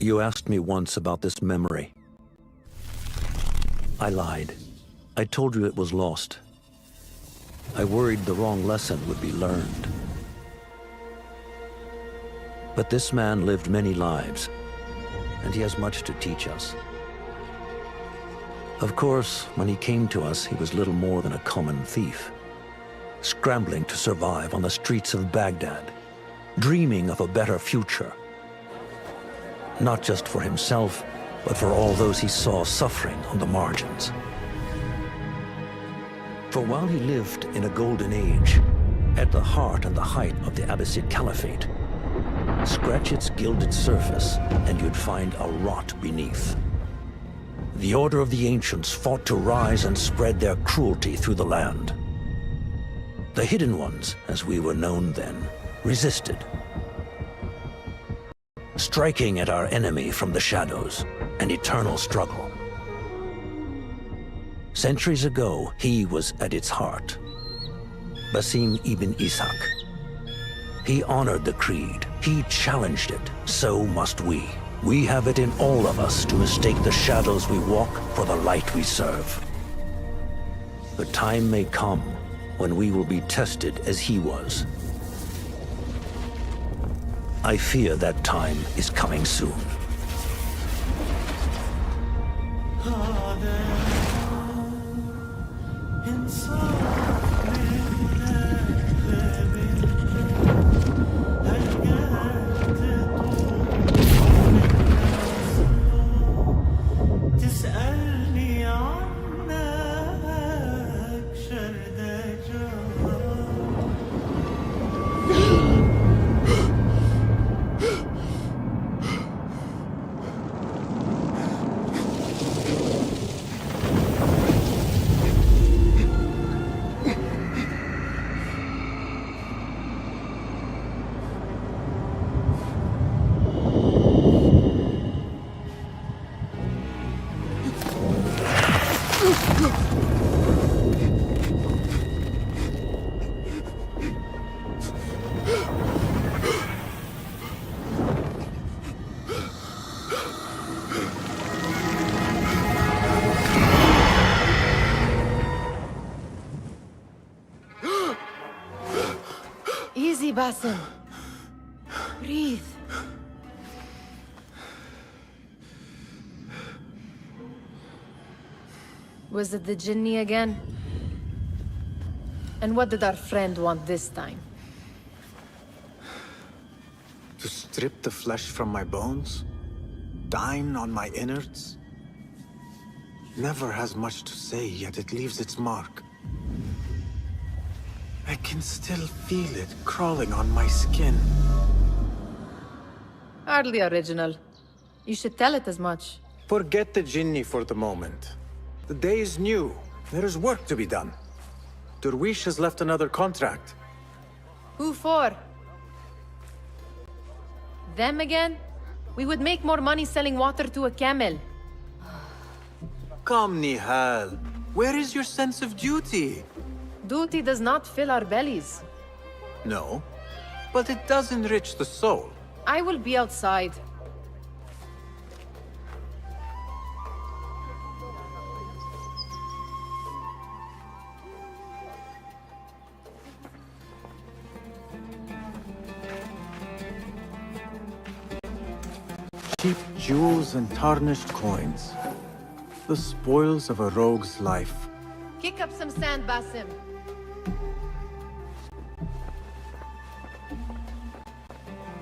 You asked me once about this memory. I lied. I told you it was lost. I worried the wrong lesson would be learned. But this man lived many lives, and he has much to teach us. Of course, when he came to us, he was little more than a common thief, scrambling to survive on the streets of Baghdad, dreaming of a better future. Not just for himself, but for all those he saw suffering on the margins. For while he lived in a golden age, at the heart and the height of the Abbasid Caliphate, scratch its gilded surface and you'd find a rot beneath. The Order of the Ancients fought to rise and spread their cruelty through the land. The Hidden Ones, as we were known then, resisted, striking at our enemy from the shadows, an eternal struggle. Centuries ago, he was at its heart. Basim ibn Ishaq. He honored the creed. He challenged it. So must we. We have it in all of us to mistake the shadows we walk for the light we serve. The time may come when we will be tested as he was. I fear that time is coming soon. Easy, Basim. Breathe. Was it the Jinni again? And what did our friend want this time? To strip the flesh from my bones? Dine on my innards? Never has much to say, yet it leaves its mark. I can still feel it crawling on my skin. Hardly original. You should tell it as much. Forget the Jinni for the moment. The day is new. There is work to be done. Derwish has left another contract. Who for? Them again? We would make more money selling water to a camel. Come, Nihal. Where is your sense of duty? Duty does not fill our bellies. No, but it does enrich the soul. I will be outside. Cheap jewels and tarnished coins. The spoils of a rogue's life. Kick up some sand, Basim.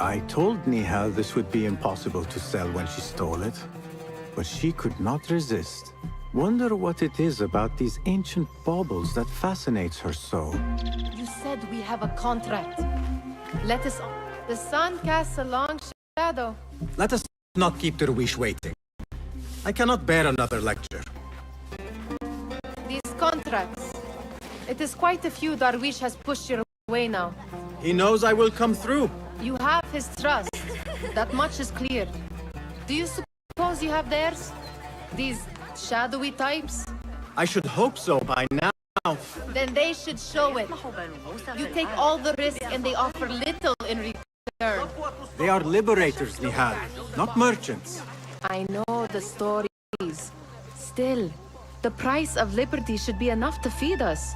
I told Nihal this would be impossible to sell when she stole it, but she could not resist. Wonder what it is about these ancient baubles that fascinates her so. You said we have a contract. Let us on. The sun casts a long shadow. Let us not keep Derwish waiting. I cannot bear another lecture. These contracts. It is quite a few Darwish has pushed your way now. He knows I will come through. You have his trust. That much is clear. Do you suppose you have theirs? These shadowy types? I should hope so by now. Then they should show it. You take all the risk and they offer little in return. They are liberators, Nihal, not merchants. I know the stories. Still, the price of liberty should be enough to feed us.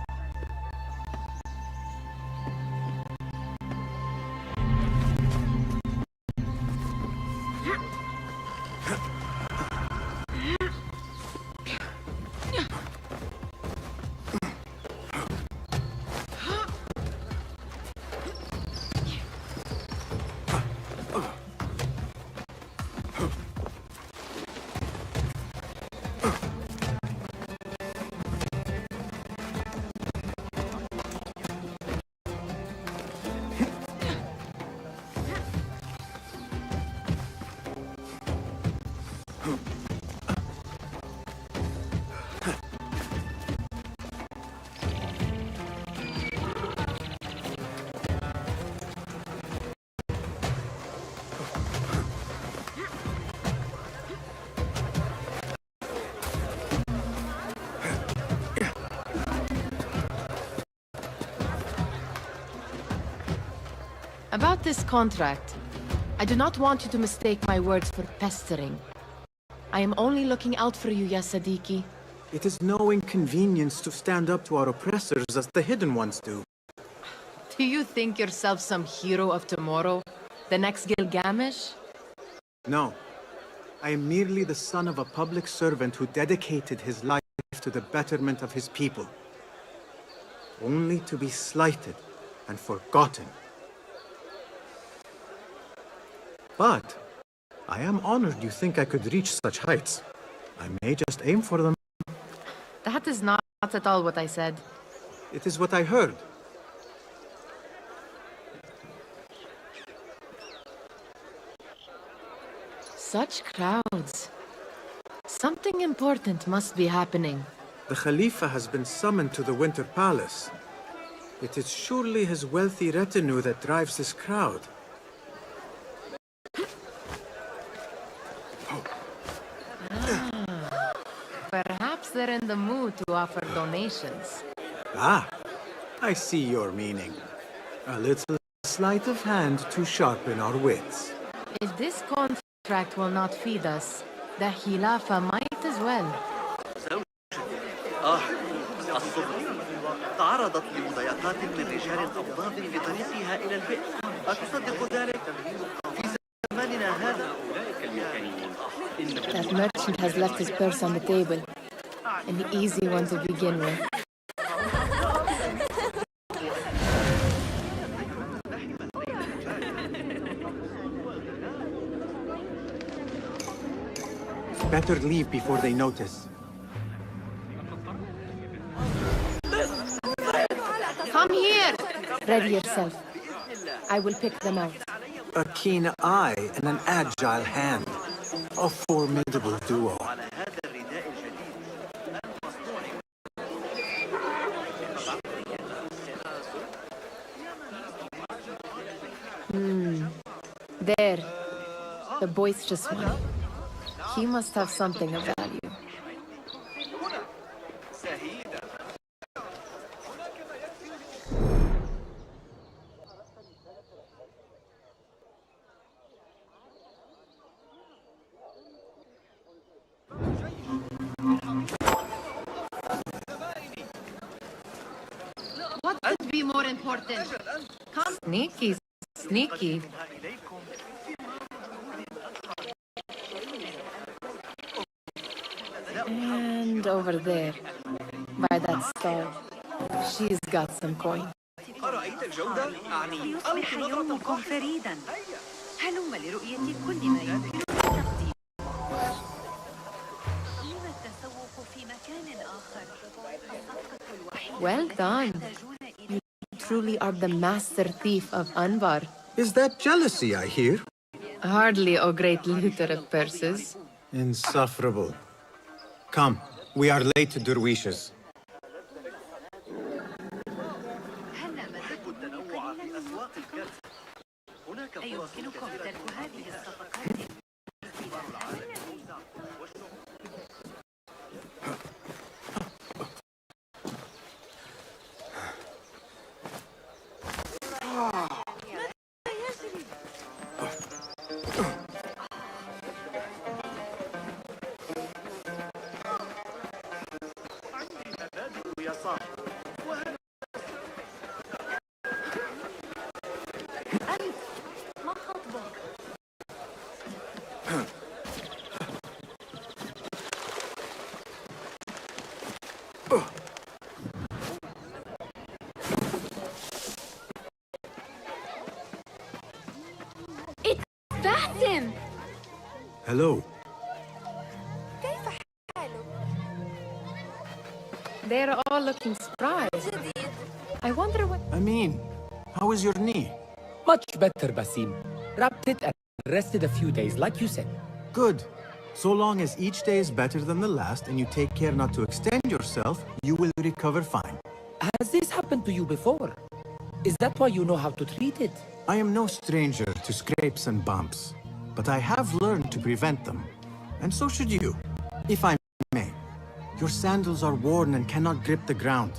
About this contract, I do not want you to mistake my words for pestering. I am only looking out for you, ya Sadiki. It is no inconvenience to stand up to our oppressors as the Hidden Ones do. Do you think yourself some hero of tomorrow? The next Gilgamesh? No. I am merely the son of a public servant who dedicated his life to the betterment of his people. Only to be slighted and forgotten. But I am honored you think I could reach such heights. I may just aim for them. That is not at all what I said. It is what I heard. Such crowds. Something important must be happening. The Khalifa has been summoned to the Winter Palace. It is surely his wealthy retinue that drives this crowd. Perhaps they're in the mood to offer donations. Ah, I see your meaning. A little sleight of hand to sharpen our wits. If this contract will not feed us, the Khilafa might as well. الصبح تعرضت لمضايقات من رجال أبضاض في طريقها إلى البئر. أتصدق ذلك؟ في زماننا هذا That merchant has left his purse on the table. An easy one to begin with. Better leave before they notice. Come here! Ready yourself. I will pick them out. A keen eye and an agile hand. A formidable duo. There. The boisterous one. He must have something of value. What could be more important? Come. Sneaky, sneaky. And over there, by that stall, she's got some coin. أرأيت الجودة؟ أعني يصبح يومكم فريدا. هلم لرؤية كل ما يمكن التقديم. أما التسوق في مكان آخر. الصفقة الوحيدة Well done. يحتاجون إلى You truly are the master thief of Anbar. Is that jealousy I hear? Hardly, O great looter of purses. Insufferable. Come, we are late to Derwishes. هل مددت التنوع في أسواق الكرز. هناك فرص أيمكنكم ترك هذه الصفقات؟ يسار. أنت ما خطبك؟ باسم. Hello. They're all looking surprised. I wonder what... Amin, how is your knee? Much better, Basim. Wrapped it and rested a few days, like you said. Good. So long as each day is better than the last and you take care not to extend yourself, you will recover fine. Has this happened to you before? Is that why you know how to treat it? I am no stranger to scrapes and bumps, but I have learned to prevent them. And so should you, if I may. Your sandals are worn and cannot grip the ground.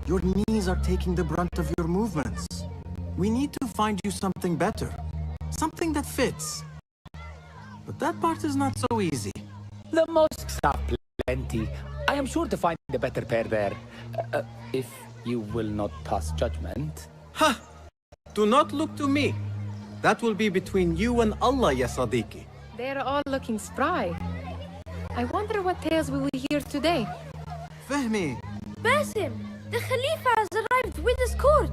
Your knees are taking the brunt of your movements. We need to find you something better. Something that fits. But that part is not so easy. The mosques have plenty. I am sure to find a better pair there. If you will not pass judgment. Ha! Do not look to me. That will be between you and Allah, ya Sadiqi. They're all looking spry. I wonder what tales we will hear today. Fahmi, Basim, the Khalifa has arrived with his court.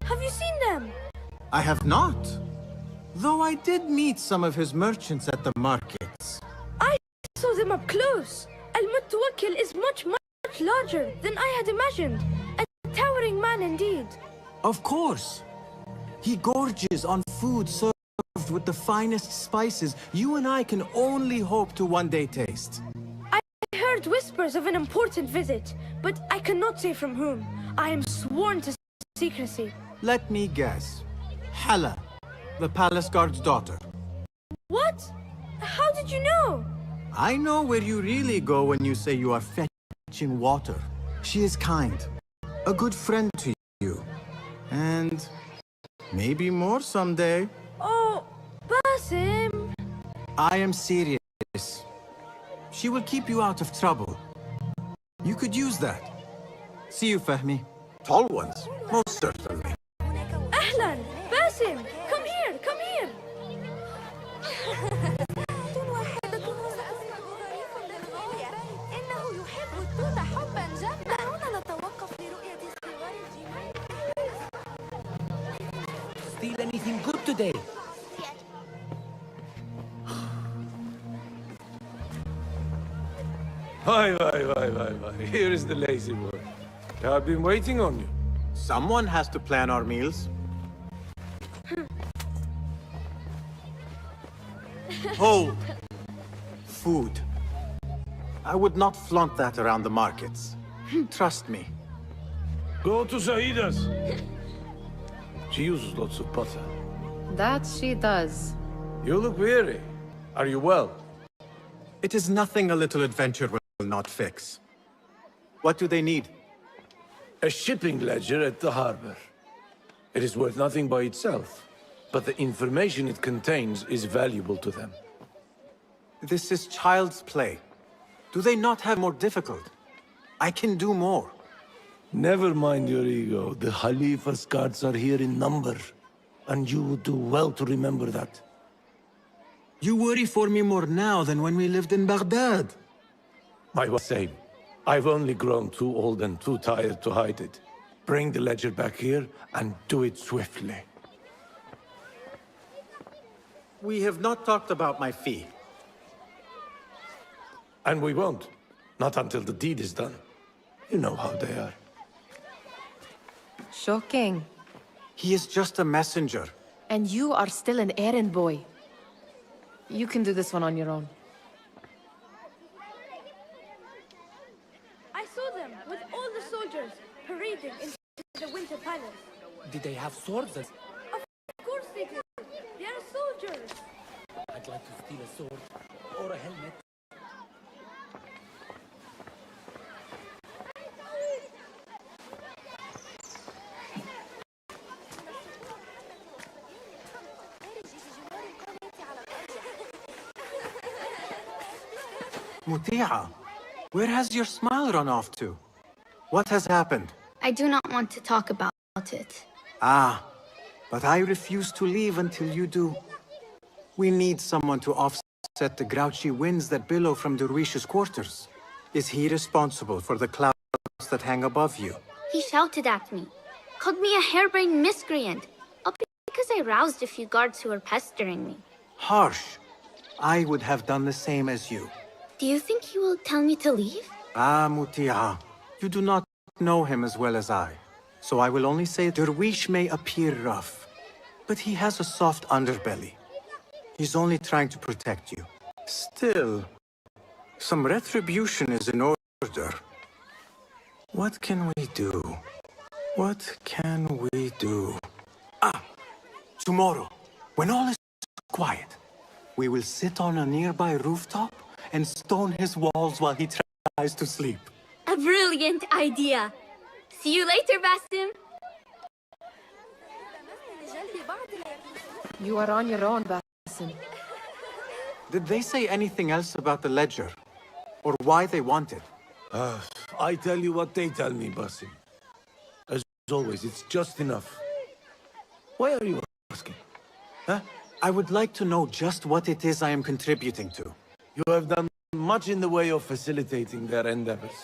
Have you seen them? I have not. Though I did meet some of his merchants at the markets. I saw them up close. Al-Mutawakkil is much larger than I had imagined. A towering man indeed. Of course. He gorges on food served with the finest spices you and I can only hope to one day taste. I heard whispers of an important visit, but I cannot say from whom. I am sworn to secrecy. Let me guess. Hala, the palace guard's daughter. What? How did you know? I know where you really go when you say you are fetching water. She is kind, a good friend to you, and maybe more someday. Oh, Basim. I am serious. She will keep you out of trouble. You could use that. See you, Fahmi. Tall ones, most certainly. Ahlan, Basim, come here, come here. Steal anything good today? Why. Here is the lazy boy. I've been waiting on you. Someone has to plan our meals. Hold. Food. I would not flaunt that around the markets. Trust me. Go to Saida's. She uses lots of butter. That she does. You look weary. Are you well? It is nothing a little adventure will not fix. What do they need? A shipping ledger at the harbor. It is worth nothing by itself, but the information it contains is valuable to them. This is child's play. Do they not have more difficult? I can do more. Never mind your ego. The Khalifa's guards are here in number, and you would do well to remember that. You worry for me more now than when we lived in Baghdad. My same. I've only grown too old and too tired to hide it. Bring the ledger back here, and do it swiftly. We have not talked about my fee. And we won't. Not until the deed is done. You know how they are. Shocking. He is just a messenger. And you are still an errand boy. You can do this one on your own. I saw them with all the soldiers parading into the Winter Palace. Did they have swords? Of course they did. They are soldiers. I'd like to steal a sword or a helmet. Muti'a, where has your smile run off to? What has happened? I do not want to talk about it. Ah, but I refuse to leave until you do. We need someone to offset the grouchy winds that billow from Derwish's quarters. Is he responsible for the clouds that hang above you? He shouted at me, called me a harebrained miscreant, all because I roused a few guards who were pestering me. Harsh. I would have done the same as you. Do you think he will tell me to leave? Ah, Mutiha, you do not know him as well as I. So I will only say Derwish may appear rough, but he has a soft underbelly. He's only trying to protect you. Still, some retribution is in order. What can we do? What can we do? Ah! Tomorrow, when all is quiet, we will sit on a nearby rooftop and stone his walls while he tries to sleep. A brilliant idea! See you later, Basim! You are on your own, Basim. Did they say anything else about the ledger? Or why they want it? I tell you what they tell me, Basim. As always, it's just enough. Why are you asking? Huh? I would like to know just what it is I am contributing to. You have done much in the way of facilitating their endeavors.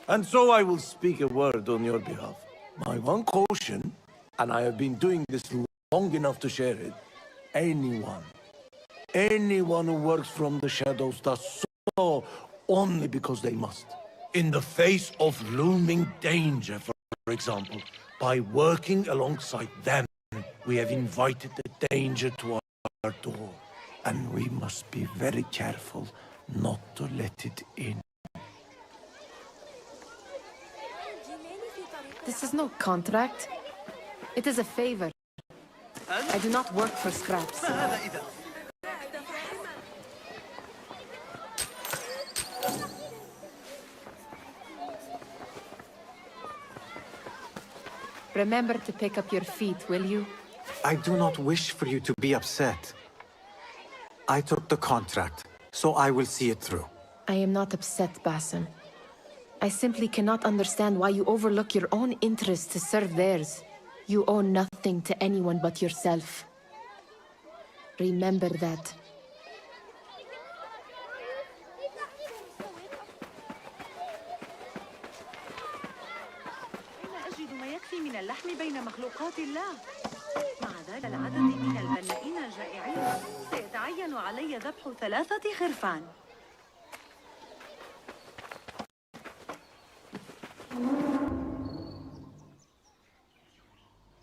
And so I will speak a word on your behalf. My one caution, and I have been doing this long enough to share it, anyone who works from the shadows does so only because they must. In the face of looming danger, for example, by working alongside them, we have invited the danger to our door. And we must be very careful not to let it in. This is no contract. It is a favor. I do not work for scraps. Remember to pick up your feet, will you? I do not wish for you to be upset. I took the contract, so I will see it through. I am not upset, Basim. I simply cannot understand why you overlook your own interests to serve theirs. You owe nothing to anyone but yourself. Remember that. أجد ما يكفي من اللحم بين مخلوقات الله. مع ذلك العدد من البنائين الجائعين سيتعين علي ذبح 3 خرفان.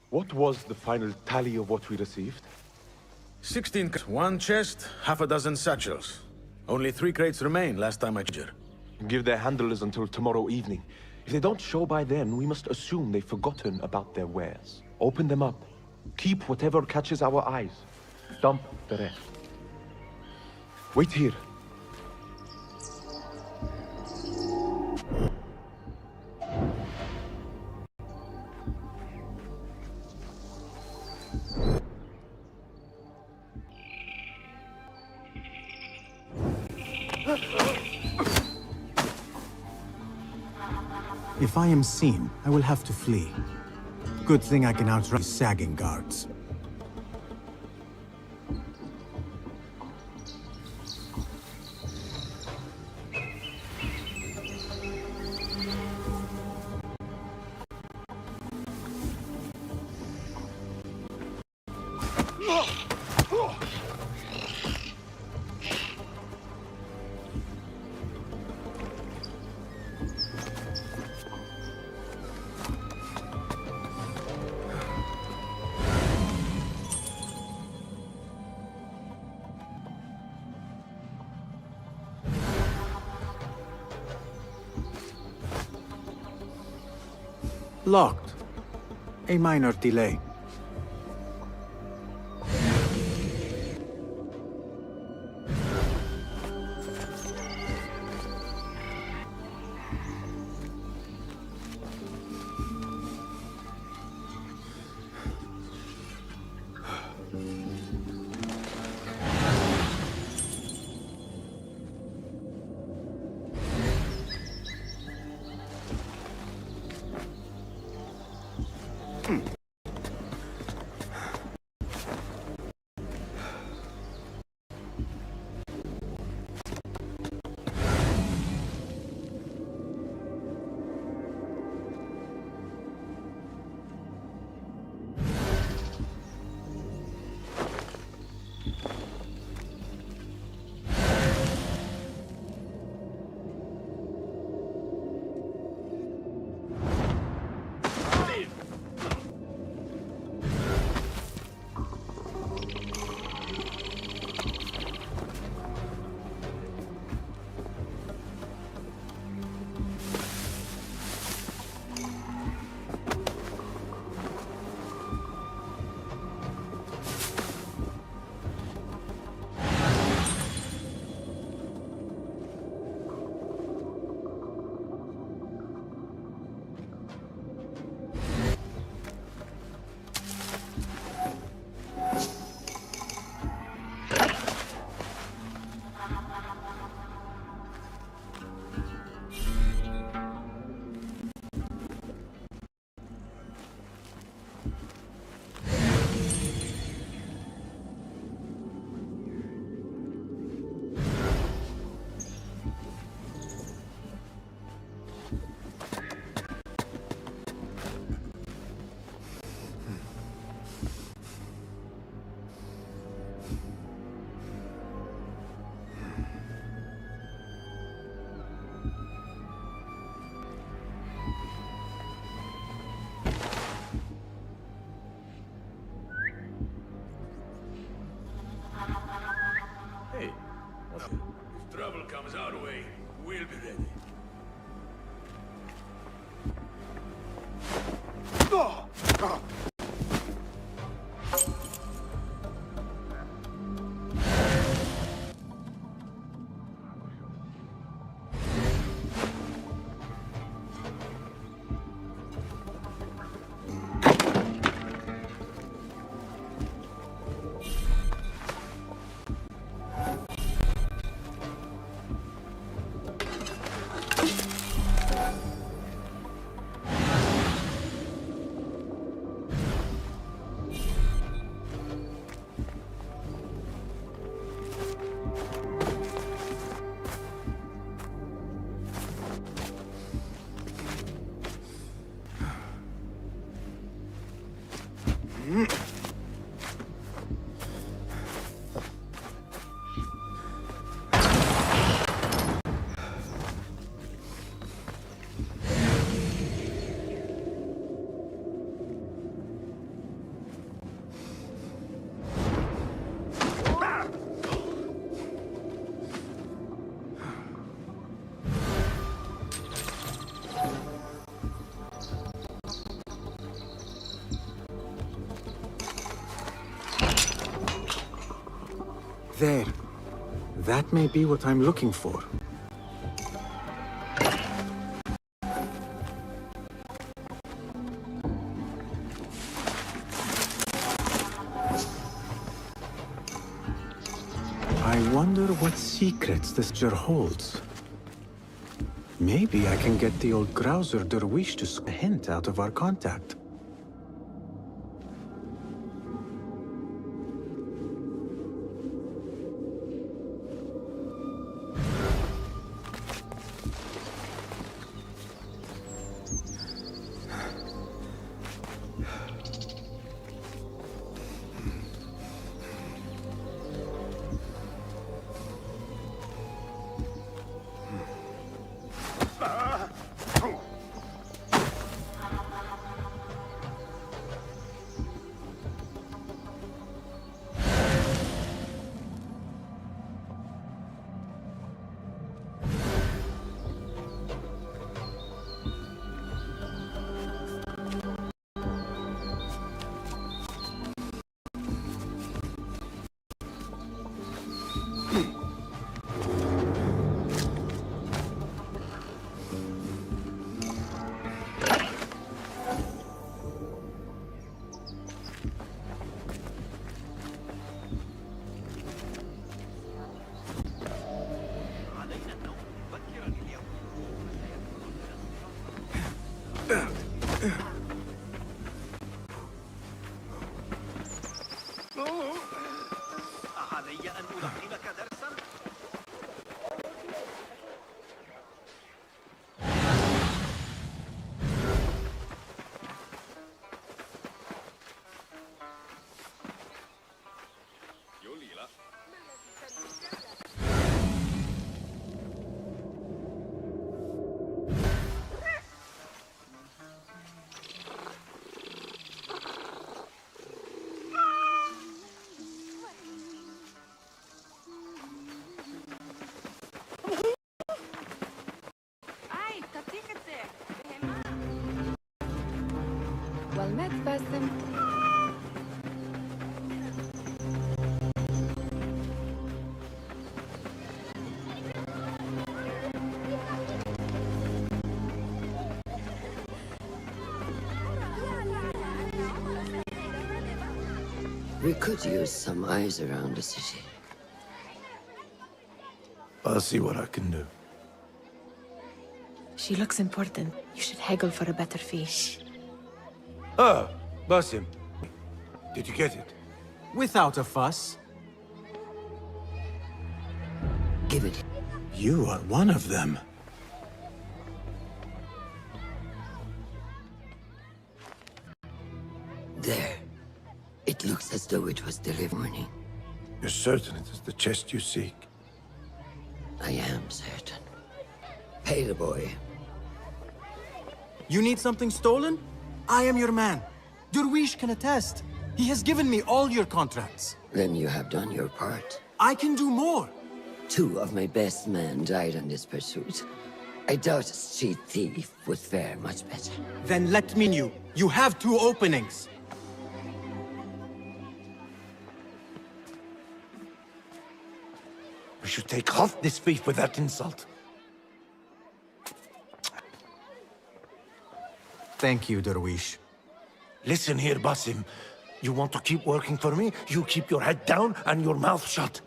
What was the final tally of what we received? 16 crates, 1 chest, half a dozen satchels. Only 3 crates remain last time I checked. Give their handlers until tomorrow evening. If they don't show by then, we must assume they've forgotten about their wares. Open them up. Keep whatever catches our eyes. Dump the rest. Wait here. If I am seen, I will have to flee. Good thing I can outrun these sagging guards. Locked. A minor delay. If trouble comes our way, we'll be ready. There. That may be what I'm looking for. I wonder what secrets this jar holds. Maybe I can get the old Grouser Derwish to a hint out of our contact. Well met, Basim. We could use some eyes around the city. I'll see what I can do. She looks important. You should haggle for a better fee. Ah, Basim. Did you get it? Without a fuss. Give it. You are one of them. There. It looks as though it was delivered morning. You're certain it is the chest you seek? I am certain. Pay the boy. You need something stolen? I am your man. Derwish can attest. He has given me all your contracts. Then you have done your part. I can do more. 2 of my best men died in this pursuit. I doubt a street thief would fare much better. Then let me know. You have 2 openings. We should take off this beef with that insult. Thank you, Derwish. Listen here, Basim. You want to keep working for me? You keep your head down and your mouth shut.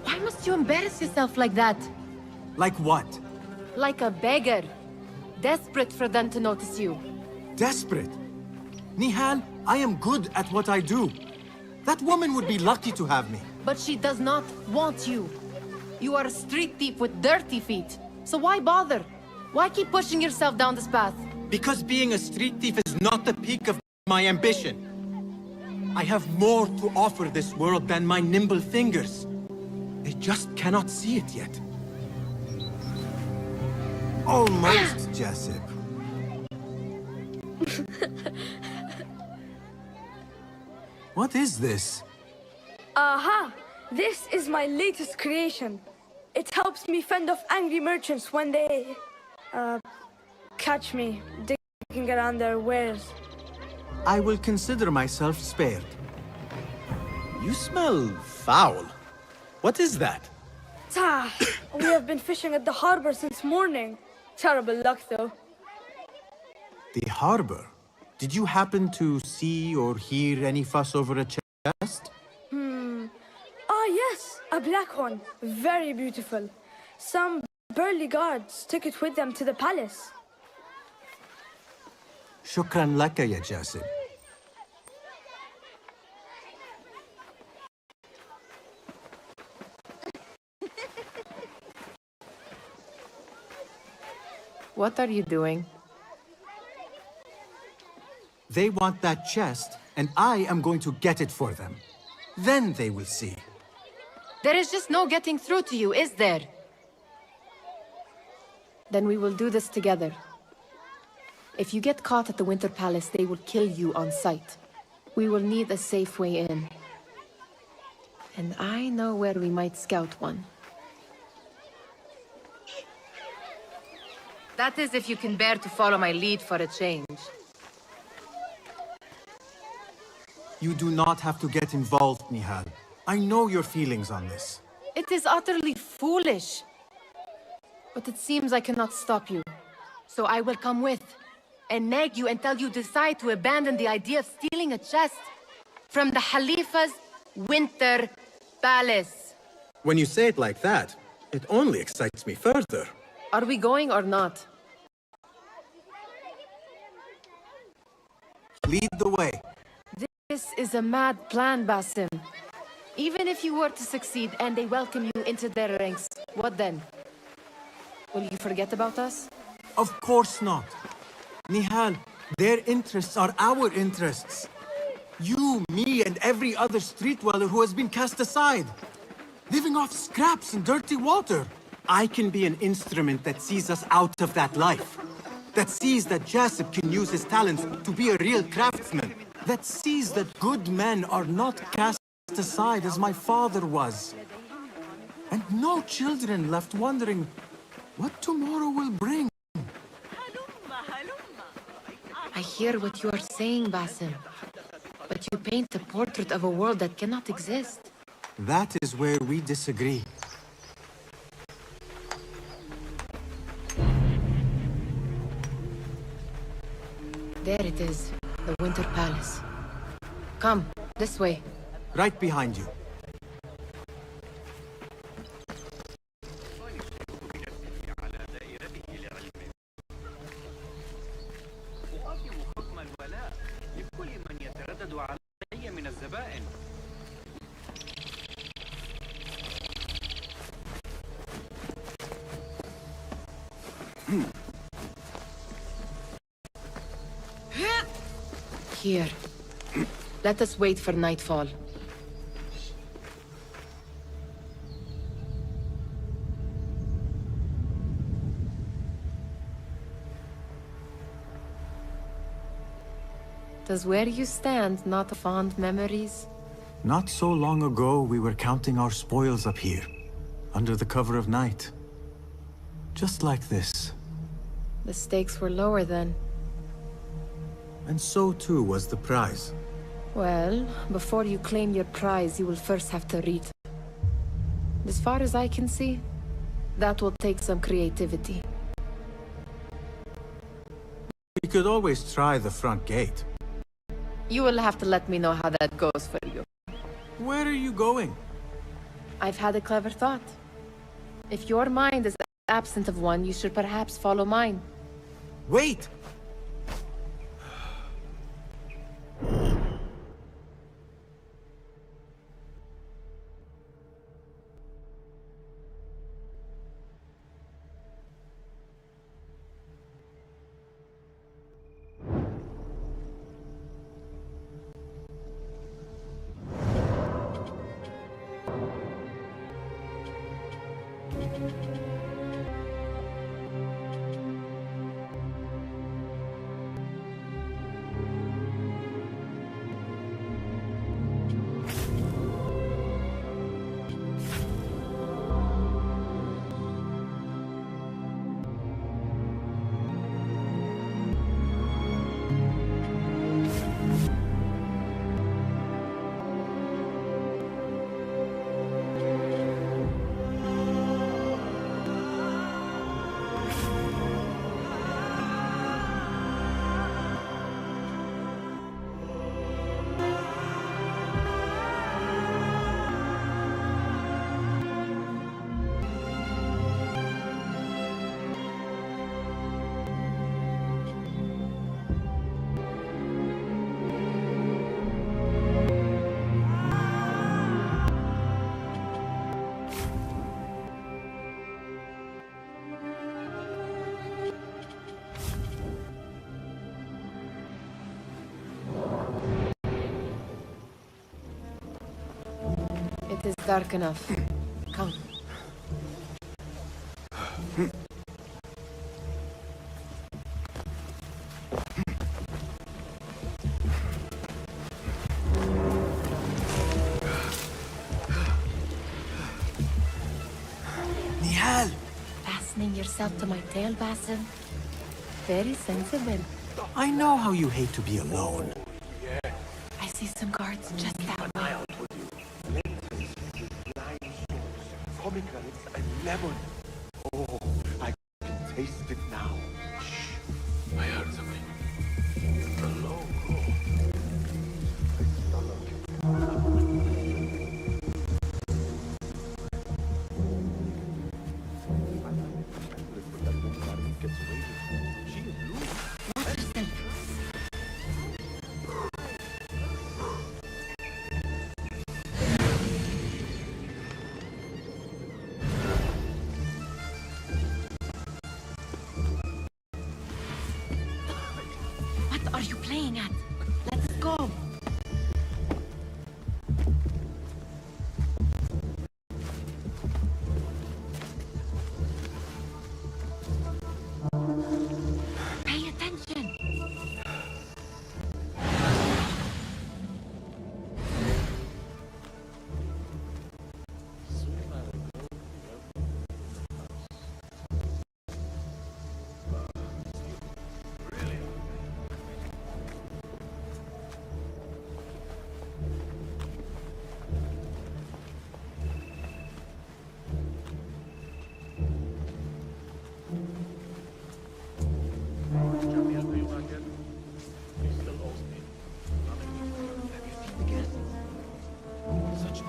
Why must you embarrass yourself like that? Like what? Like a beggar. Desperate for them to notice you. Desperate? Nihal, I am good at what I do. That woman would be lucky to have me. But she does not want you. You are a street thief with dirty feet. So why bother? Why keep pushing yourself down this path? Because being a street thief is not the peak of my ambition. I have more to offer this world than my nimble fingers. They just cannot see it yet. Almost, Jessup. What is this? Aha! This is my latest creation. It helps me fend off angry merchants when they... catch me digging around their wares. I will consider myself spared. You smell foul. What is that? We have been fishing at the harbor since morning. Terrible luck, though. The harbor? Did you happen to see or hear any fuss over a chest? Ah, yes, a black one. Very beautiful. Some burly guards took it with them to the palace. Shukran laka, ya Jasib. What are you doing? They want that chest, and I am going to get it for them. Then they will see. There is just no getting through to you, is there? Then we will do this together. If you get caught at the Winter Palace, they will kill you on sight. We will need a safe way in. And I know where we might scout one. That is if you can bear to follow my lead for a change. You do not have to get involved, Nihal. I know your feelings on this. It is utterly foolish. But it seems I cannot stop you. So I will come with, and nag you until you decide to abandon the idea of stealing a chest from the Khalifa's Winter Palace. When you say it like that, it only excites me further. Are we going or not? Lead the way. This is a mad plan, Basim. Even if you were to succeed and they welcome you into their ranks, what then? Will you forget about us? Of course not. Nihal, their interests are our interests. You, me, and every other street dweller who has been cast aside. Living off scraps and dirty water. I can be an instrument that sees us out of that life. That sees that Jasip can use his talents to be a real craftsman. That sees that good men are not cast aside as my father was. And no children left wondering what tomorrow will bring. I hear what you are saying, Basim. But you paint a portrait of a world that cannot exist. That is where we disagree. There it is, the Winter Palace. Come, this way. Right behind you. Here. Let us wait for nightfall. Does where you stand not fond memories? Not so long ago, we were counting our spoils up here, under the cover of night. Just like this. The stakes were lower then. And so too was the prize. Well, before you claim your prize, you will first have to read. As far as I can see, that will take some creativity. We could always try the front gate. You will have to let me know how that goes for you. Where are you going? I've had a clever thought. If your mind is absent of one, you should perhaps follow mine. Wait! It is dark enough. Come. Nihal! Fastening yourself to my tail, Basim? Very sensible. I know how you hate to be alone. I see some guards just that way. Pomegranates and lemon. Oh, I can taste it now. Shh. I heard something. What are you playing at? Let's go. Pay attention.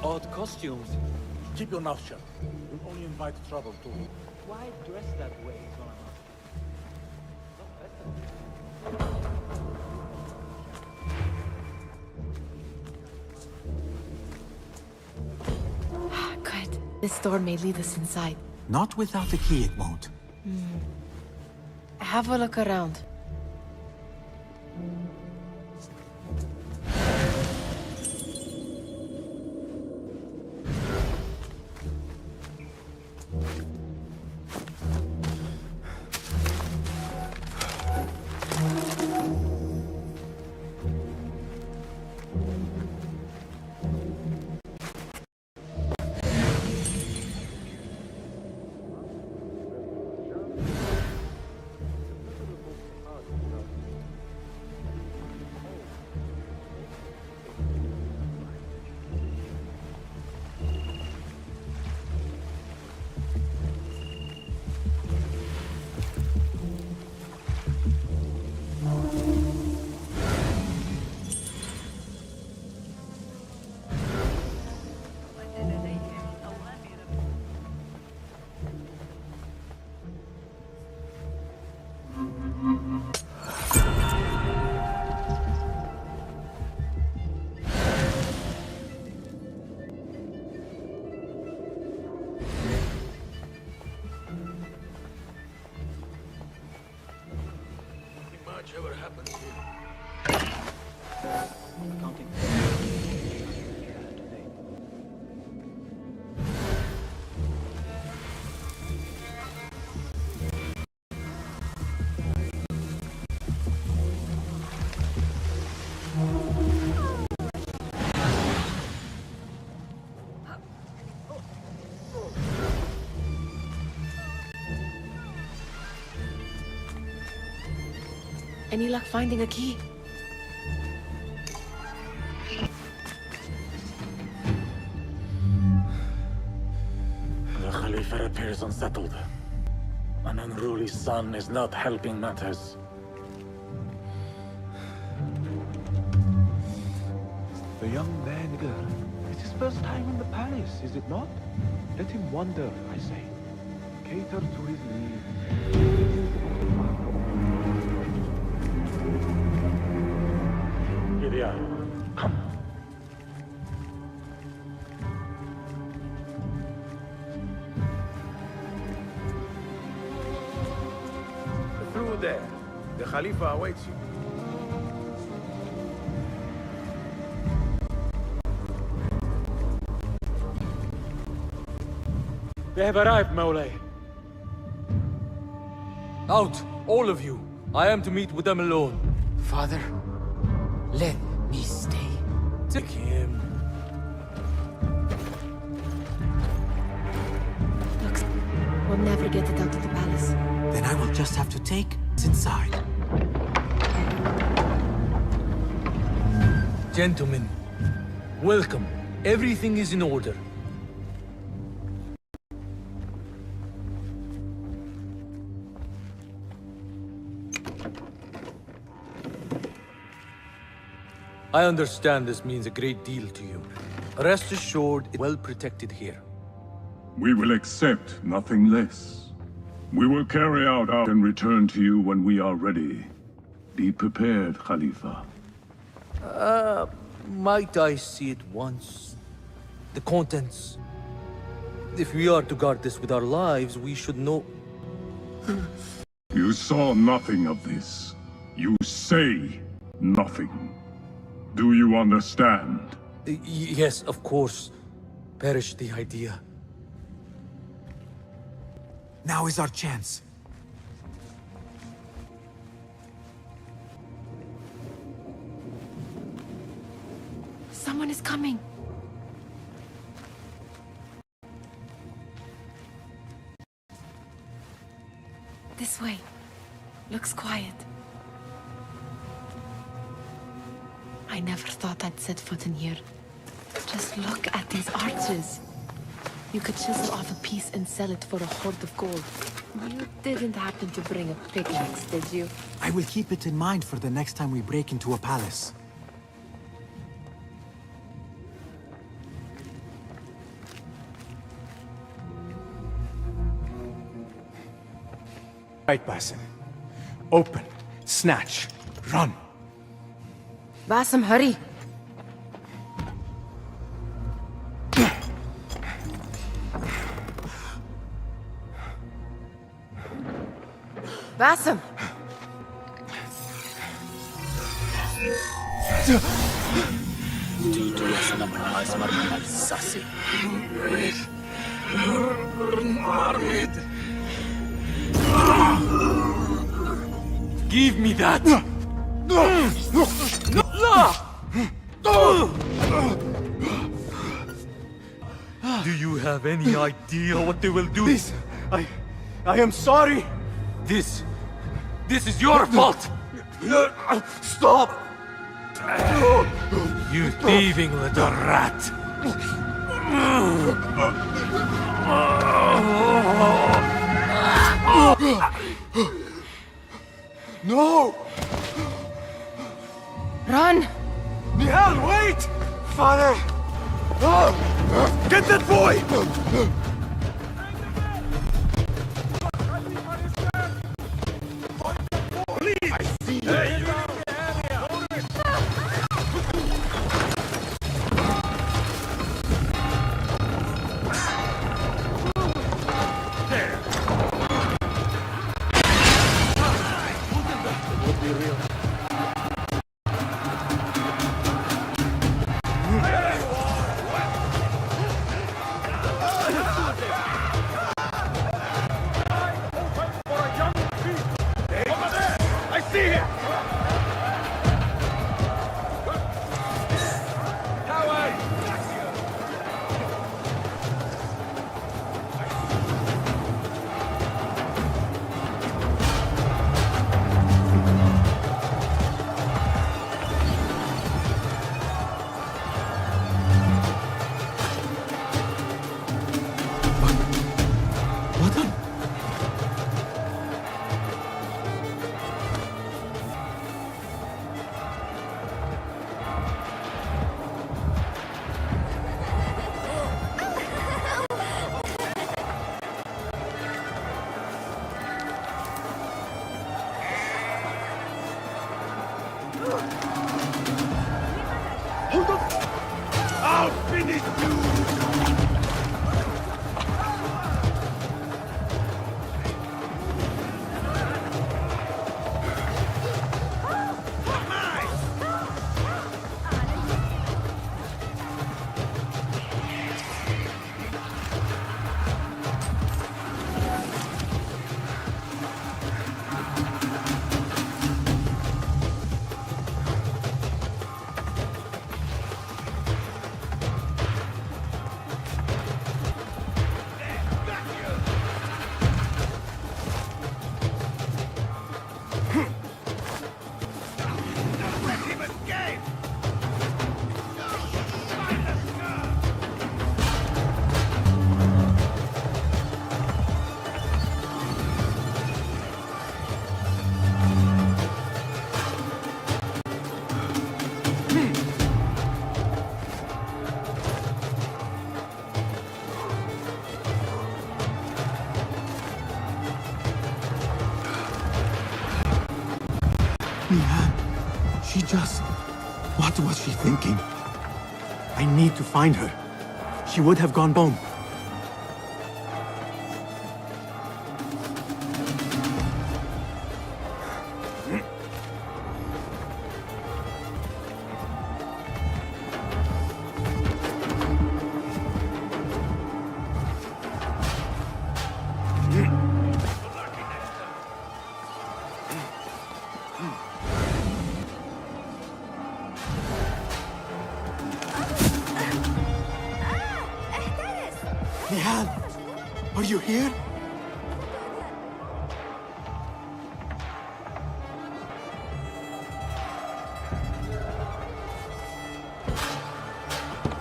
Odd costumes. Keep your mouth shut. You'll only invite trouble too. Why dress that way is what I'm asking. Good. This door may lead us inside. Not without the key, it won't. Have a look around. Ever happened here? counting. Any luck finding a key? The Khalifa appears unsettled. An unruly son is not helping matters. The young man, girl. It's his first time in the palace, is it not? Let him wander, I say. Cater to his needs. Here they are. Come. Through there. The Khalifa awaits you. They have arrived, Mawlay. Out, all of you. I am to meet with them alone. Father, let me stay. Take him. Looks, we'll never get it out of the palace. Then I will just have to take it inside. Gentlemen, welcome. Everything is in order. I understand this means a great deal to you. Rest assured, it's well protected here. We will accept nothing less. We will carry out our and return to you when we are ready. Be prepared, Khalifa. Might I see it once? The contents. If we are to guard this with our lives, we should know... You saw nothing of this. You say nothing. Do you understand? Yes, of course. Perish the idea. Now is our chance. Someone is coming. This way. Looks quiet. I never thought I'd set foot in here. Just look at these arches. You could chisel off a piece and sell it for a hoard of gold. You didn't happen to bring a pickaxe, did you? I will keep it in mind for the next time we break into a palace. Right, Basim. Open, snatch, run. Basim, hurry. Basim! Give me that! Do you have any idea what they will do? Please, I am sorry. This is your fault! Stop! You thieving little rat! No! Run! Nihal, wait! Father! Get that boy! I'll finish you! Nihal, she just... What was she thinking? I need to find her. She would have gone home. Nihal, are you here?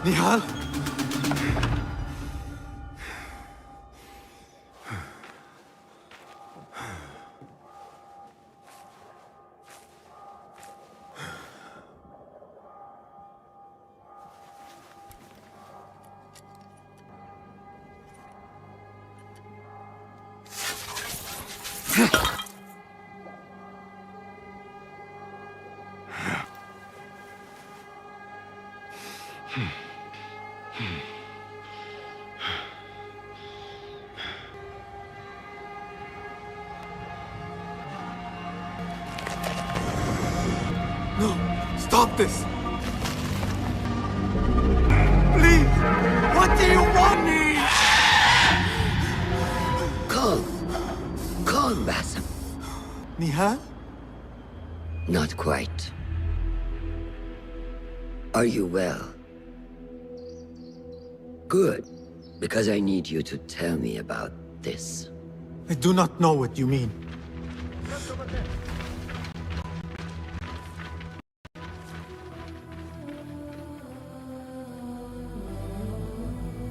Nihal? No! Stop this! Please! What do you want me? Calm. Calm, Basim. Nihal? Not quite. Are you well? Good. Because I need you to tell me about this. I do not know what you mean.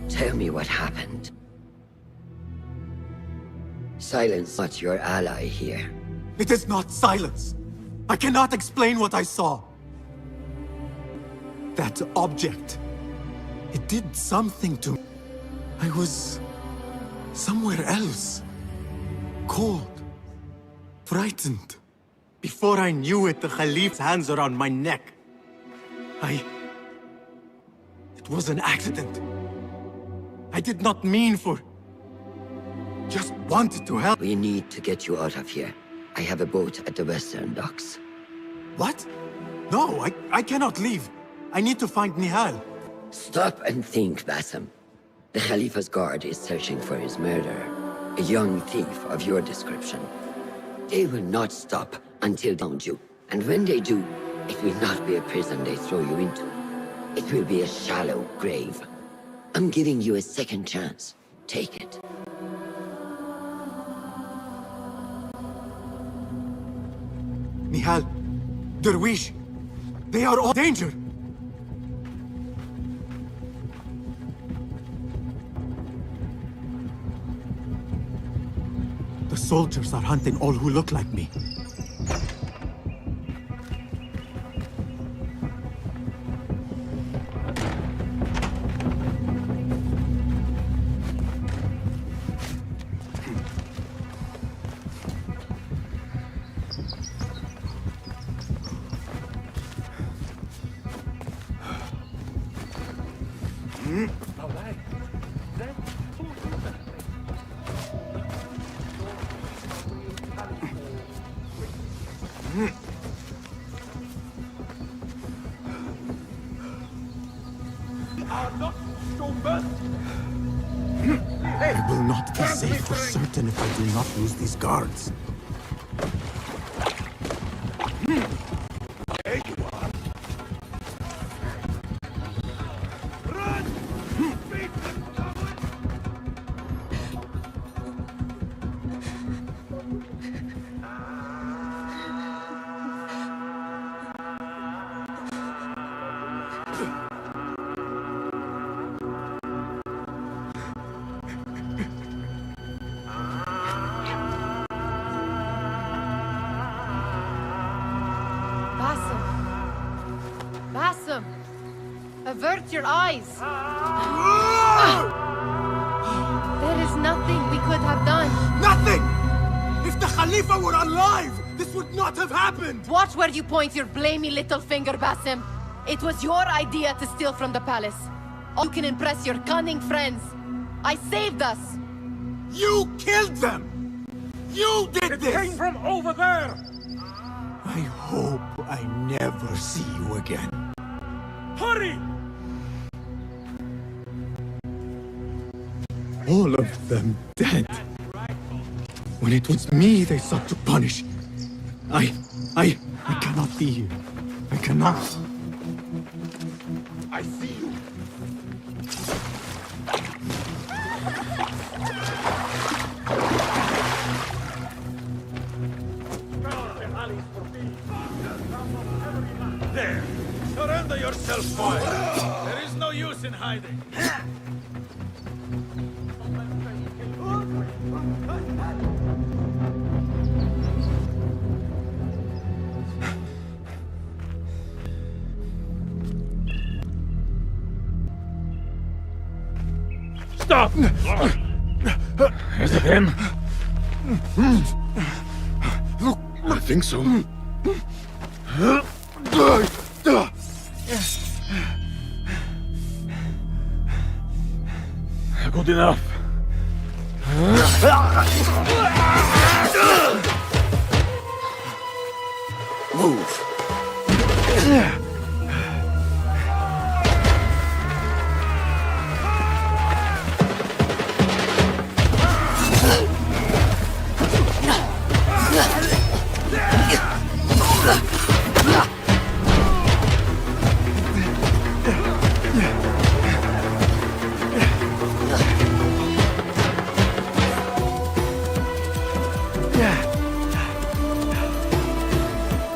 Tell me what happened. Silence not your ally here. It is not silence. I cannot explain what I saw. That object. It did something to me. I was somewhere else. Cold. Frightened. Before I knew it, the Khalif's hands around my neck. It was an accident. I did not mean for... Just wanted to help. We need to get you out of here. I have a boat at the western docks. What? No, I cannot leave. I need to find Nihal. Stop and think, Basim. The Khalifa's guard is searching for his murderer. A young thief of your description. They will not stop until they found you. And when they do, it will not be a prison they throw you into. It will be a shallow grave. I'm giving you a second chance. Take it. Nihal, Derwish, they are all in danger. The soldiers are hunting all who look like me. I will not be safe for certain if I do not lose these guards. Basim! Avert your eyes! There is nothing we could have done. Nothing! If the Khalifa were alive, this would not have happened! Watch where you point your blamey little finger, Basim. It was your idea to steal from the palace. You can impress your cunning friends. I saved us! You killed them! You did this! It came from over there! I hope I never see you again. Hurry! All of them dead. When it was me they sought to punish. I cannot be here. I cannot. I see you. There. Surrender yourself, boy. There is no use in hiding. Stop! Is it him? Look, I think so. Good enough. Move.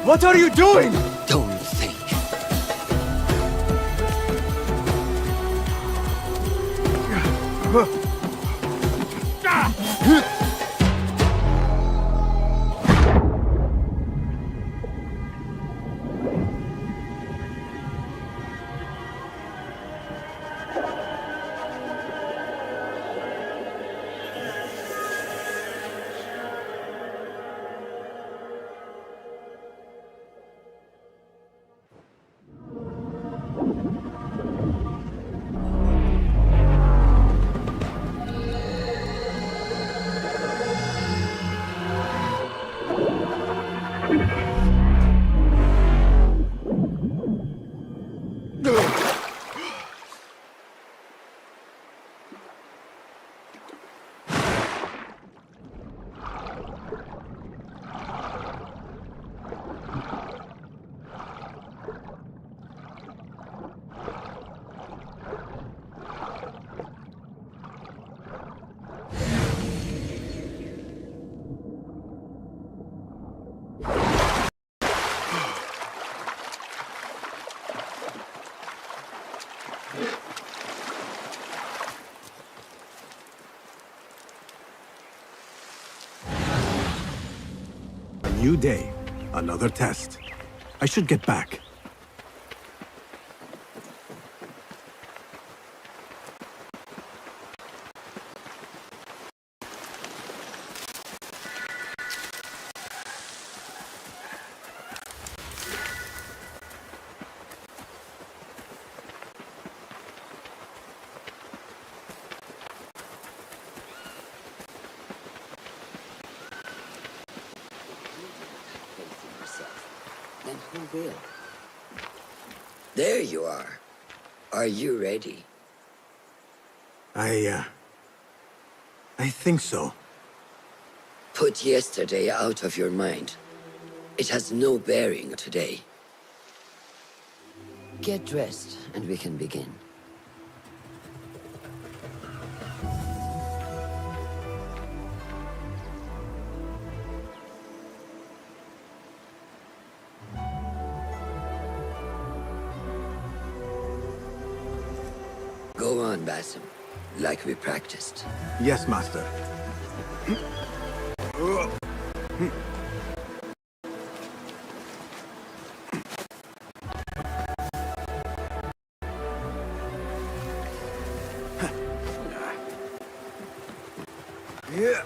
What are you doing? Don't think. New day. Another test. I should get back. Then who will? There you are. Are you ready? I think so. Put yesterday out of your mind. It has no bearing today. Get dressed, and we can begin. Go on, Basim, like we practiced. Yes, Master. Yeah.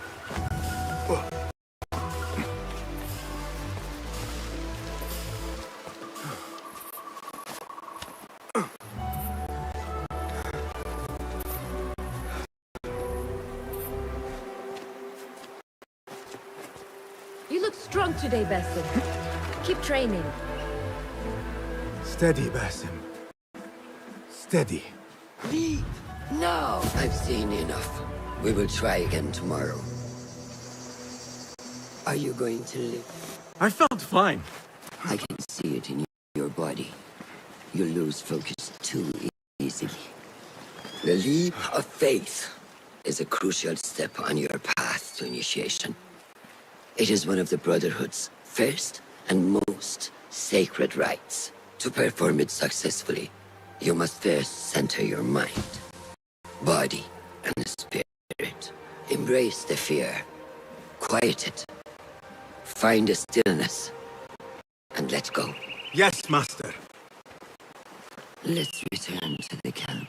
You look strong today, Basim. Keep training. Steady, Basim. Steady. Leave now! I've seen enough. We will try again tomorrow. Are you going to live? I felt fine. I can see it in your body. You lose focus too easily. The leap of faith is a crucial step on your path to initiation. It is one of the Brotherhood's first and most sacred rites. To perform it successfully, you must first center your mind, body, and spirit. Embrace the fear. Quiet it. Find a stillness. And let go. Yes, Master. Let's return to the camp.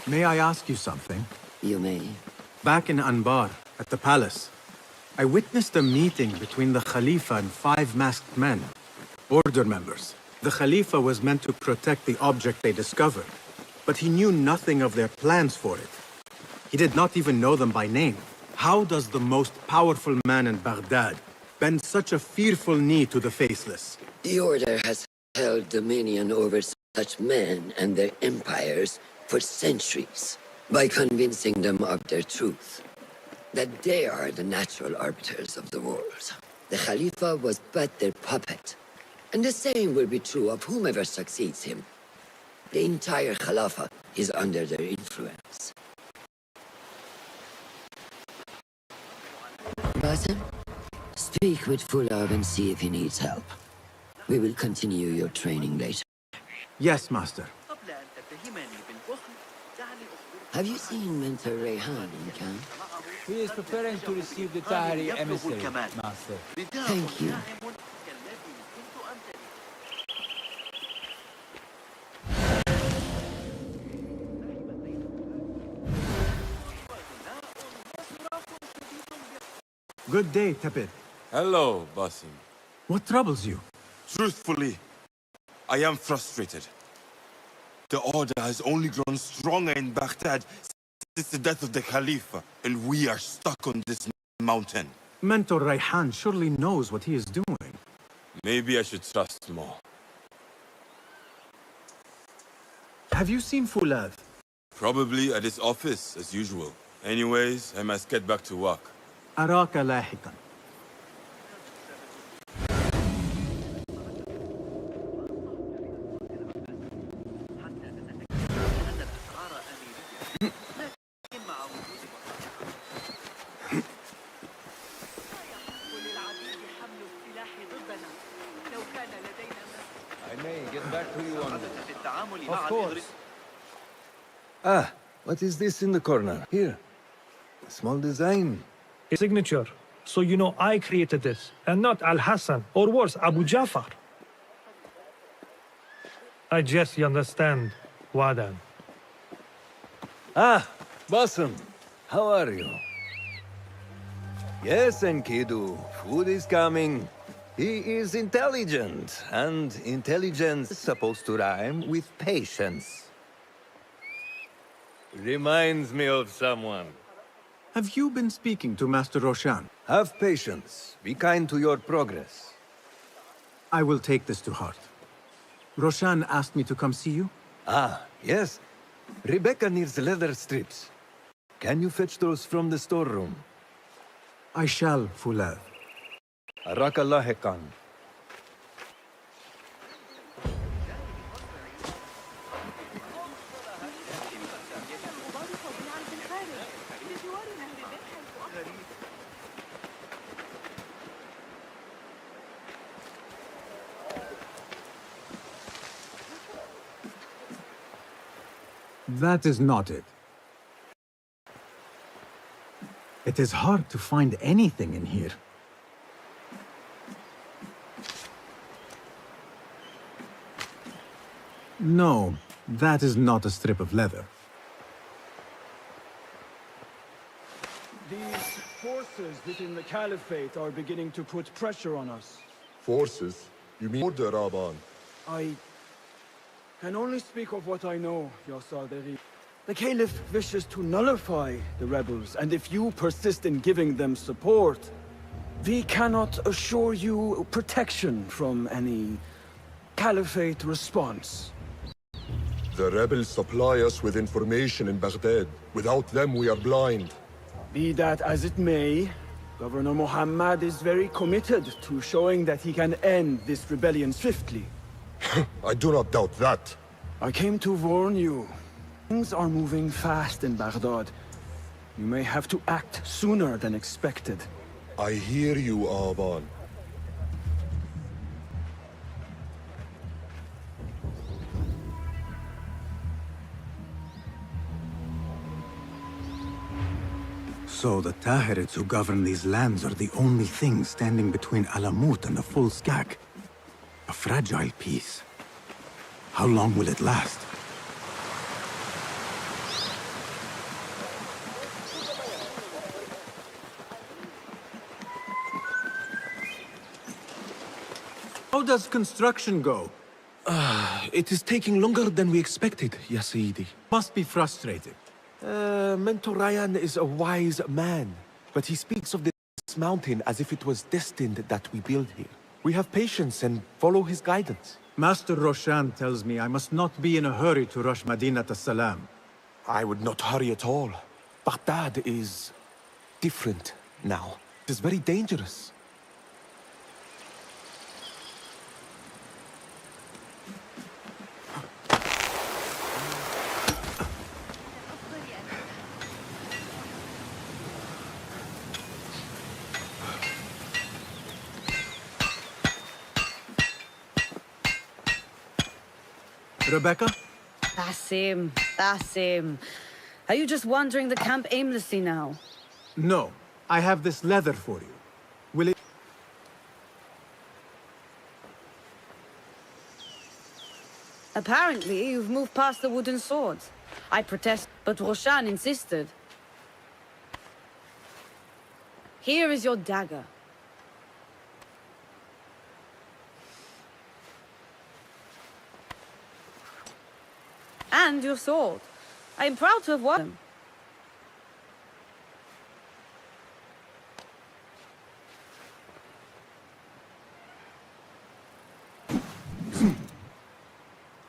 May I ask you something? You may. Back in Anbar, at the palace, I witnessed a meeting between the Khalifa and 5 masked men, order members. The Khalifa was meant to protect the object they discovered, but he knew nothing of their plans for it. He did not even know them by name. How does the most powerful man in Baghdad bend such a fearful knee to the faceless? The Order has held dominion over such men and their empires for centuries by convincing them of their truth, that they are the natural arbiters of the world. The Khalifa was but their puppet, and the same will be true of whomever succeeds him. The entire Khalifa is under their influence. Basim, speak with Fulav and see if he needs help. We will continue your training later. Yes, Master. Have you seen Mentor Rayhan in camp? He is preparing to receive the Tahiri emissary, Master. Thank you. Good day, Tepid. Hello, Basim. What troubles you? Truthfully, I am frustrated. The Order has only grown stronger in Baghdad since the death of the Khalifa, and we are stuck on this mountain. Mentor Rayhan surely knows what he is doing. Maybe I should trust more. Have you seen Fulav? Probably at his office, as usual. Anyways, I must get back to work. أراك لاحقا. I may get back to you on this. Of course. Ah, what is this in the corner? Here. A small design. A signature. So you know I created this, and not Al-Hassan, or worse, Abu Jafar. I guess you understand, Wadan. Ah, Basim. How are you? Yes, Enkidu. Food is coming. He is intelligent, and intelligence is supposed to rhyme with patience. Reminds me of someone. Have you been speaking to Master Roshan? Have patience. Be kind to your progress. I will take this to heart. Roshan asked me to come see you? Ah, yes. Rebecca needs leather strips. Can you fetch those from the storeroom? I shall, Fulav. Arakallah Khan. That is not it. It is hard to find anything in here. No, that is not a strip of leather. These forces within the Caliphate are beginning to put pressure on us. Forces? You mean order, Raban? I can only speak of what I know, Ya Saderi. The Caliph wishes to nullify the rebels, and if you persist in giving them support, we cannot assure you protection from any Caliphate response. The rebels supply us with information in Baghdad. Without them, we are blind. Be that as it may, Governor Muhammad is very committed to showing that he can end this rebellion swiftly. I do not doubt that. I came to warn you. Things are moving fast in Baghdad. You may have to act sooner than expected. I hear you, Aban. So the Tahirids who govern these lands are the only thing standing between Alamut and the full skak. A fragile peace. How long will it last? How does construction go? It is taking longer than we expected, Ya Sayyidi. Must be frustrated. Mentor Ryan is a wise man, but he speaks of this mountain as if it was destined that we build here. We have patience and follow his guidance. Master Roshan tells me I must not be in a hurry to rush Madinat as-Salam. I would not hurry at all. Baghdad is different now. It is very dangerous. Rebecca? Basim. Are you just wandering the camp aimlessly now? No. I have this leather for you. Will it... Apparently, you've moved past the wooden swords. I protest, but Roshan insisted. Here is your dagger. And your sword. I am proud to have won them.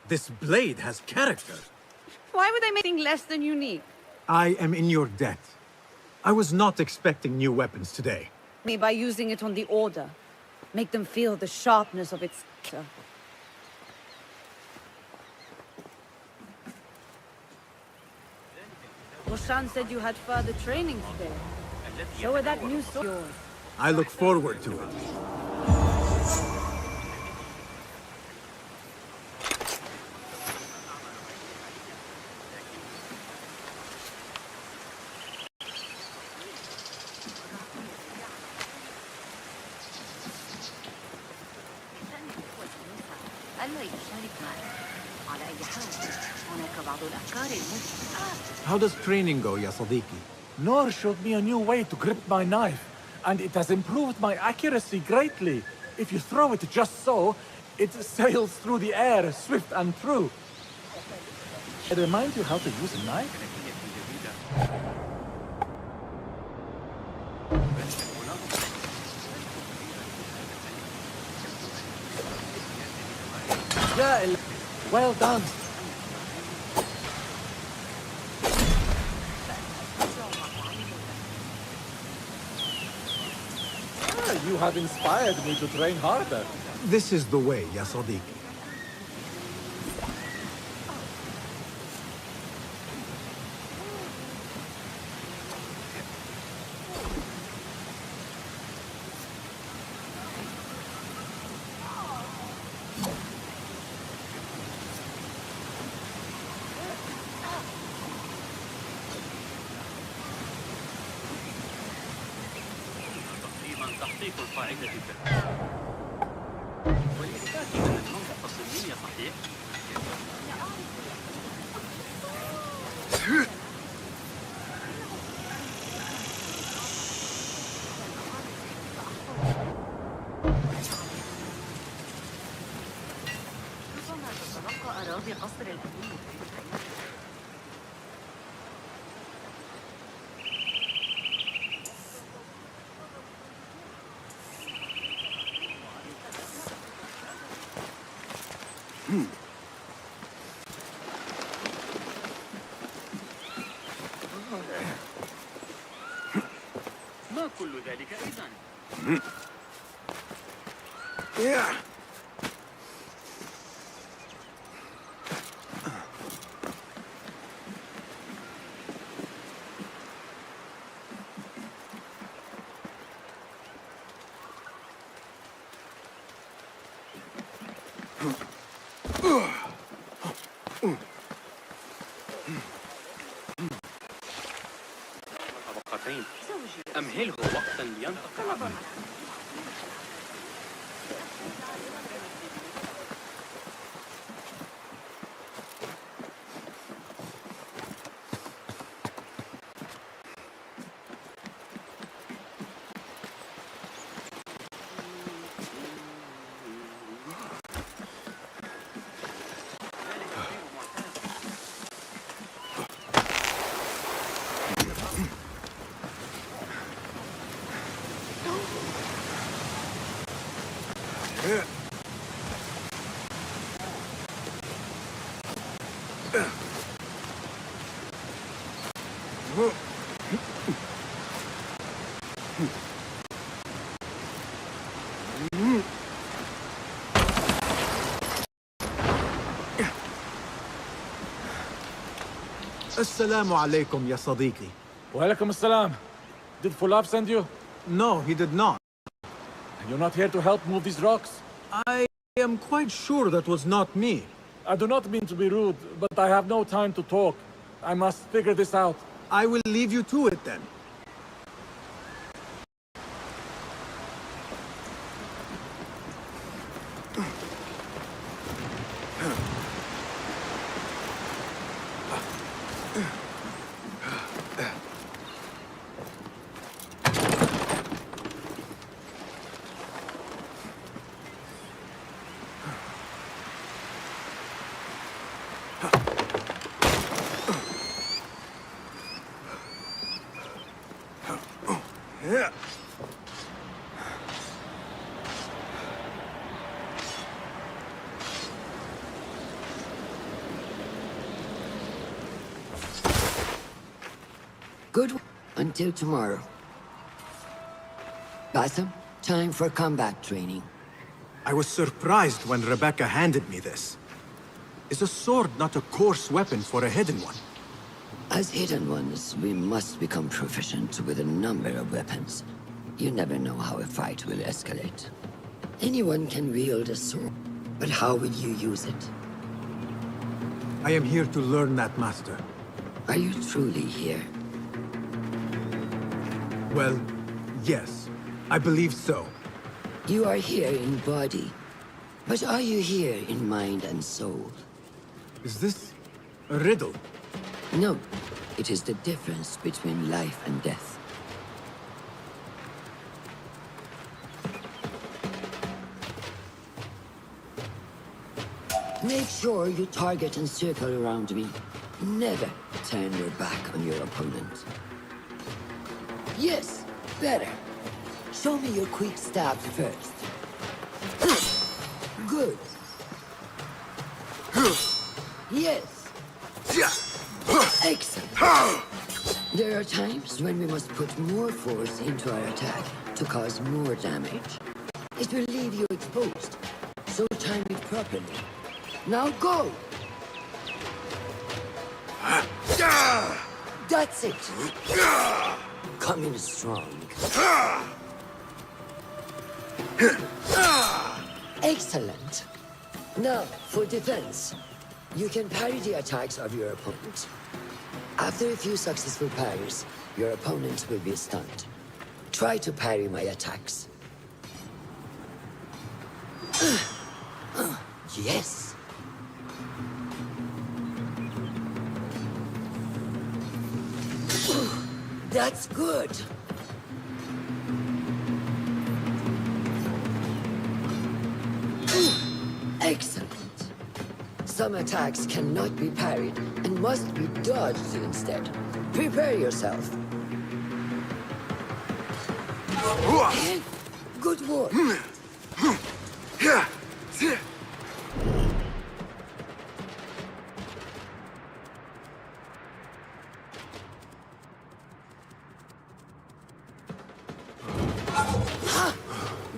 This blade has character. Why would they make anything less than unique? I am in your debt. I was not expecting new weapons today. Me by using it on the Order. Make them feel the sharpness of its... Roshan said you had further training today. Show her that new sword of yours. I look forward to it. How does training go, Ya Sadiqi? Noor showed me a new way to grip my knife, and it has improved my accuracy greatly. If you throw it just so, it sails through the air, swift and true. It reminds you how to use a knife? Yeah, well done. You have inspired me to train harder. This is the way, Ya Sadiqi. تحقيق القاعدة وللتأكد من المنطقة الصينية صحيح؟ ربما تتلقى أراضي قصر الأمير. ما كل ذلك إذن؟ طبقتين أمهله وقتا لينتقل عنه. Assalamu alaikum, ya Sadiqi. Walaikum assalam. Did Fulab send you? No, he did not. You're not here to help move these rocks? I am quite sure that was not me. I do not mean to be rude, but I have no time to talk. I must figure this out. I will leave you to it then. Good. Until tomorrow. Bassam, time for combat training. I was surprised when Rebecca handed me this. Is a sword not a coarse weapon for a hidden one? As hidden ones, we must become proficient with a number of weapons. You never know how a fight will escalate. Anyone can wield a sword, but how will you use it? I am here to learn that, Master. Are you truly here? Well, yes. I believe so. You are here in body, but are you here in mind and soul? Is this a riddle? No, it is the difference between life and death. Make sure you target and circle around me. Never turn your back on your opponent. Yes, better. Show me your quick stab first. Good. Yes. Excellent. There are times when we must put more force into our attack to cause more damage. It will leave you exposed, so time it properly. Now go! That's it! Come in strong. Excellent. Now, for defense. You can parry the attacks of your opponent. After a few successful parries, your opponent will be stunned. Try to parry my attacks. Yes. That's good. Excellent. Some attacks cannot be parried and must be dodged instead. Prepare yourself. Good work.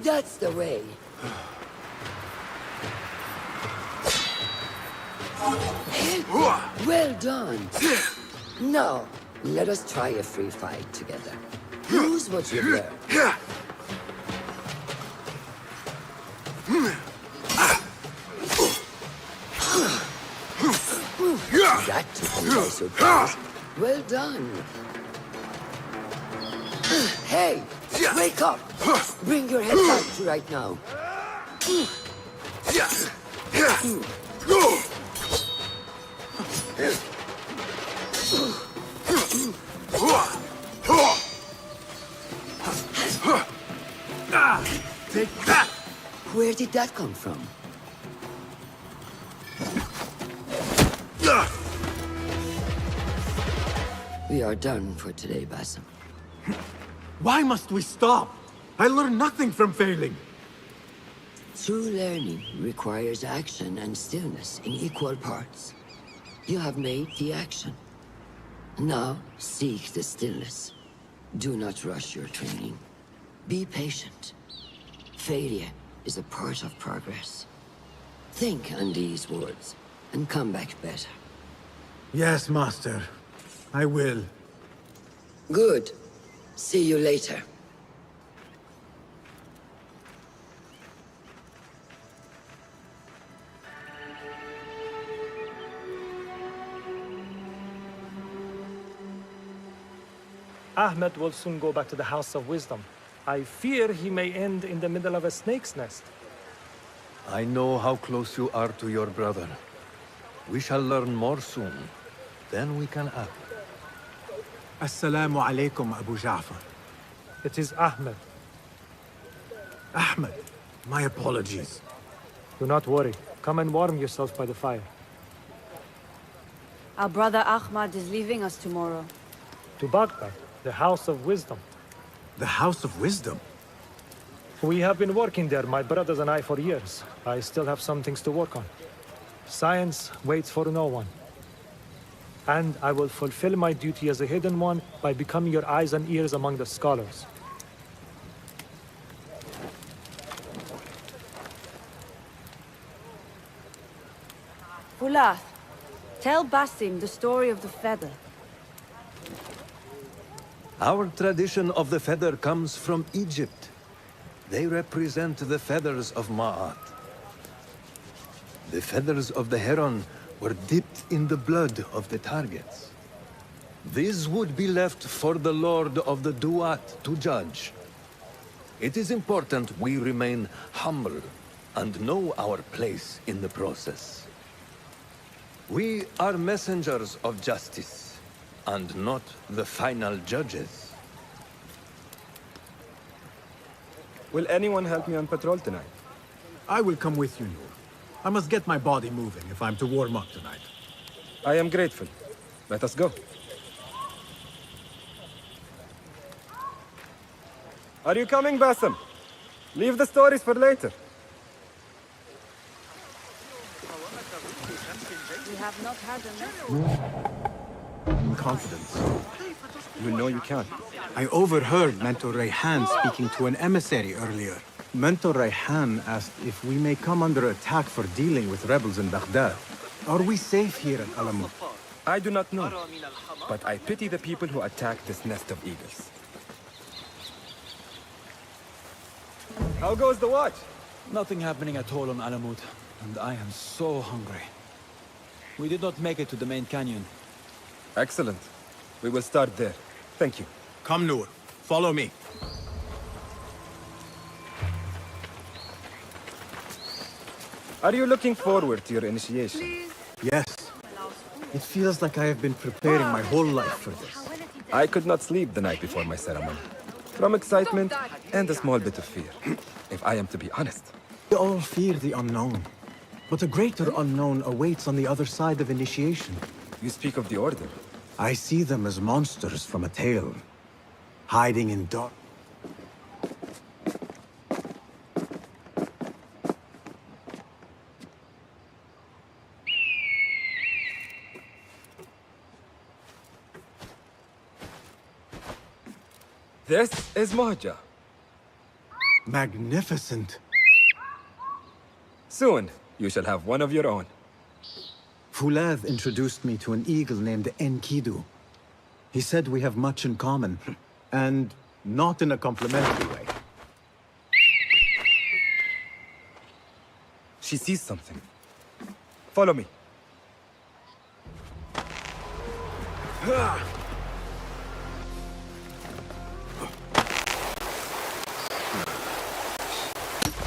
That's the way. Well done. Now, let us try a free fight together. Use what you've learned. That took me by surprise. Well done. Hey, wake up! Bring your head back to right now. Take that! Where did that come from? We are done for today, Bassam. Why must we stop? I learned nothing from failing. True learning requires action and stillness in equal parts. You have made the action. Now, seek the stillness. Do not rush your training. Be patient. Failure is a part of progress. Think on these words, and come back better. Yes, Master. I will. Good. See you later. Ahmed will soon go back to the House of Wisdom. I fear he may end in the middle of a snake's nest. I know how close you are to your brother. We shall learn more soon. Then we can act. Assalamu alaikum, Abu Ja'far. It is Ahmed. Ahmed, my apologies. Do not worry. Come and warm yourself by the fire. Our brother Ahmad is leaving us tomorrow. To Baghdad, the House of Wisdom. The House of Wisdom? We have been working there, my brothers and I, for years. I still have some things to work on. Science waits for no one. And I will fulfill my duty as a hidden one by becoming your eyes and ears among the scholars. Fulath, tell Basim the story of the feather. Our tradition of the feather comes from Egypt. They represent the feathers of Ma'at. The feathers of the heron were dipped in the blood of the targets. These would be left for the Lord of the Duat to judge. It is important we remain humble and know our place in the process. We are messengers of justice, and not the final judges. Will anyone help me on patrol tonight? I will come with you, Noor. I must get my body moving if I'm to warm up tonight. I am grateful. Let us go. Are you coming, Basim? Leave the stories for later. We have not had enough. Confidence. You know you can. I overheard Mentor Rayhan speaking to an emissary earlier. Mentor Rayhan asked if we may come under attack for dealing with rebels in Baghdad. Are we safe here at Alamut? I do not know, but I pity the people who attack this nest of eagles. How goes the watch? Nothing happening at all on Alamut, and I am so hungry. We did not make it to the main canyon. Excellent. We will start there. Thank you. Come, Noor. Follow me. Are you looking forward to your initiation? Yes. It feels like I have been preparing my whole life for this. I could not sleep the night before my ceremony. From excitement and a small bit of fear, if I am to be honest. We all fear the unknown. But a greater unknown awaits on the other side of initiation. You speak of the Order. I see them as monsters from a tale, hiding in dark. This is Mahja. Magnificent. Soon, you shall have one of your own. Fulath introduced me to an eagle named Enkidu. He said we have much in common, and not in a complimentary way. She sees something. Follow me.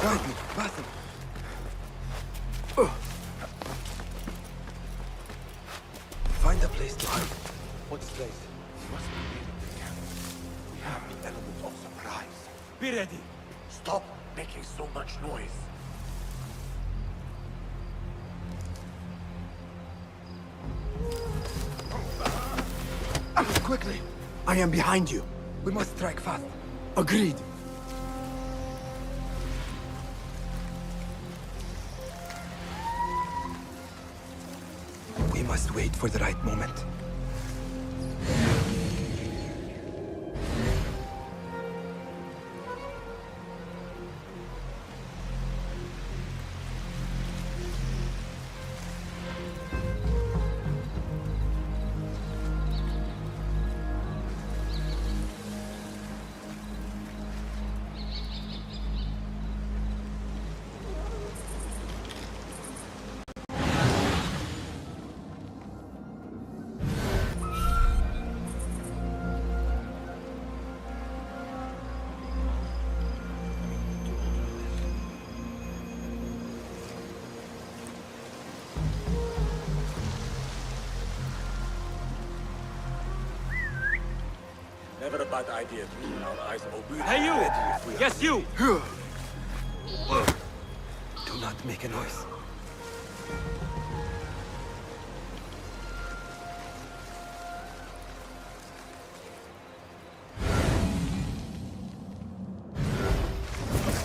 Guide me, Basim. Find a place to hide. What's this? Must be near the camp. We have the element of surprise. Be ready. Stop making so much noise. Quickly. I am behind you. We must strike fast. Agreed. must wait for the right moment. Never a bad idea to keep our eyes open. Hey, you! Yes, you! Do not make a noise.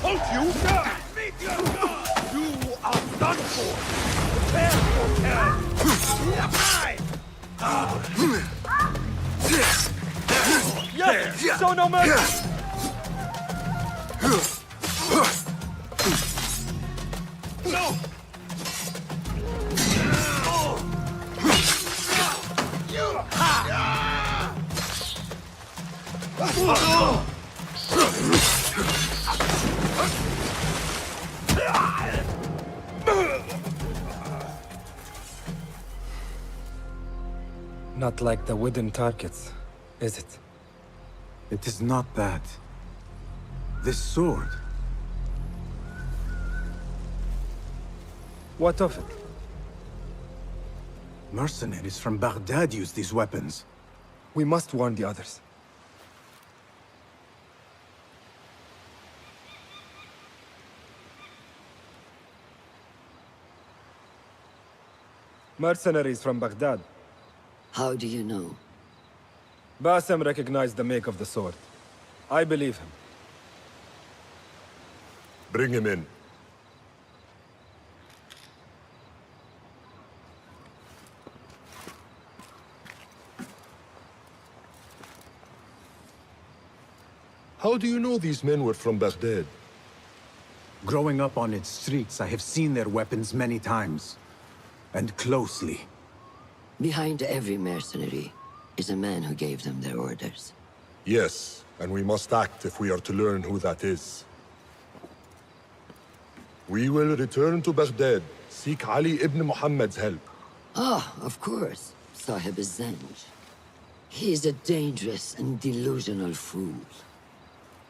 Hold you! You are done for! Prepare for Yes! Show no mercy! No! Not like the wooden targets, is it? It is not that. This sword. What of it? Mercenaries from Baghdad use these weapons. We must warn the others. Mercenaries from Baghdad. How do you know? Bassem recognized the make of the sword. I believe him. Bring him in. How do you know these men were from Baghdad? Growing up on its streets, I have seen their weapons many times. And closely. Behind every mercenary is a man who gave them their orders. Yes, and we must act if we are to learn who that is. We will return to Baghdad, seek Ali ibn Muhammad's help. Ah, of course, Sahib is Zanj. He is a dangerous and delusional fool.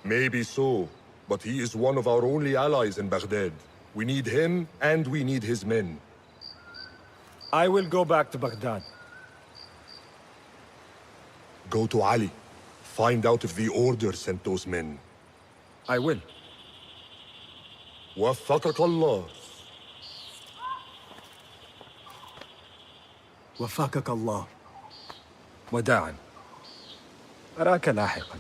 Maybe so, but he is one of our only allies in Baghdad. We need him, and we need his men. I will go back to Baghdad. Go to Ali. Find out if the order sent those men. I will. وفقك الله. وفقك الله. وداعا. أراك لاحقا.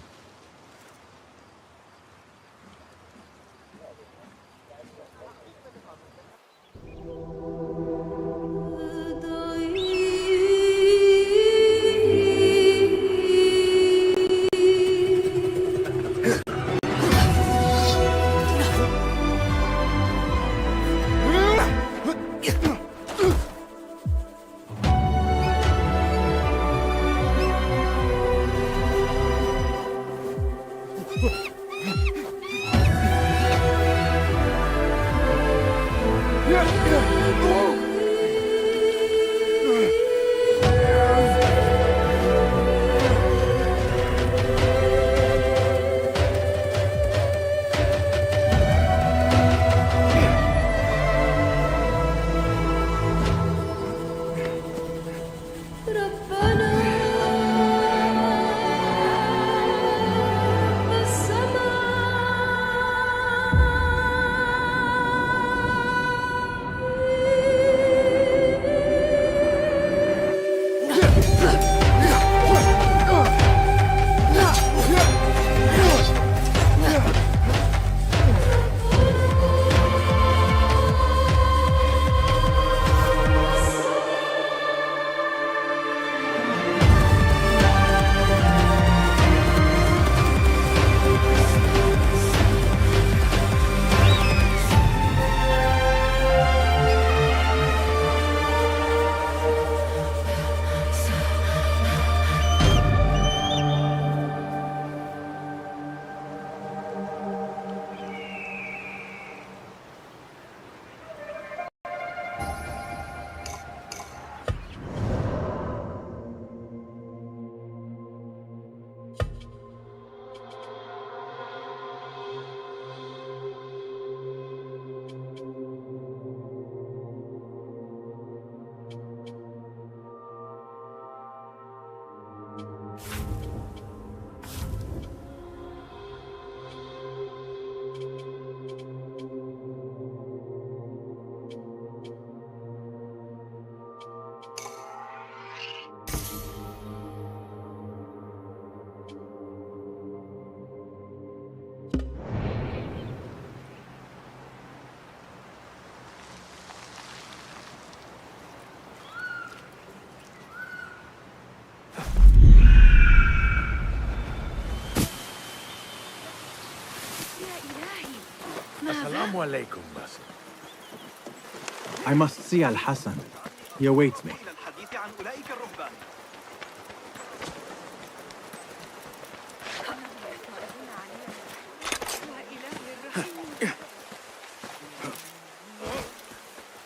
Assalamu alaikum, Basim. I must see Al-Hassan. He awaits me.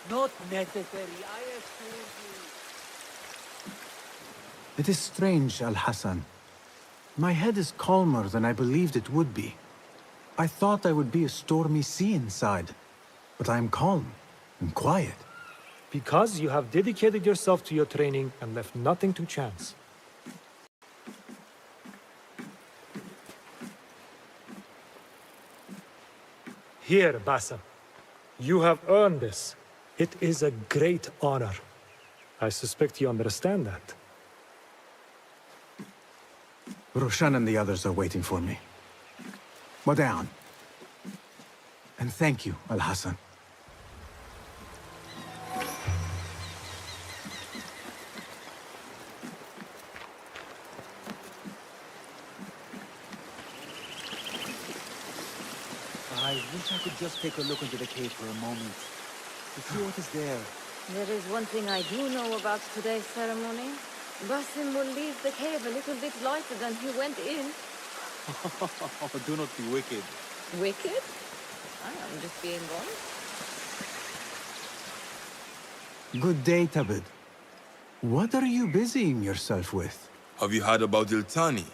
Not necessary, I assure you. It is strange, Al-Hassan. My head is calmer than I believed it would be. I thought I would be a stormy sea inside, but I am calm and quiet. Because you have dedicated yourself to your training and left nothing to chance. Here, Basim. You have earned this. It is a great honor. I suspect you understand that. Roshan and the others are waiting for me. Down. And thank you, Al-Hassan. I wish I could just take a look into the cave for a moment, to see what is there. There is one thing I do know about today's ceremony. Basim will leave the cave a little bit lighter than he went in. Do not be wicked. Wicked? I am just being honest. Good day, Tabid. What are you busying yourself with? Have you heard about Iltani?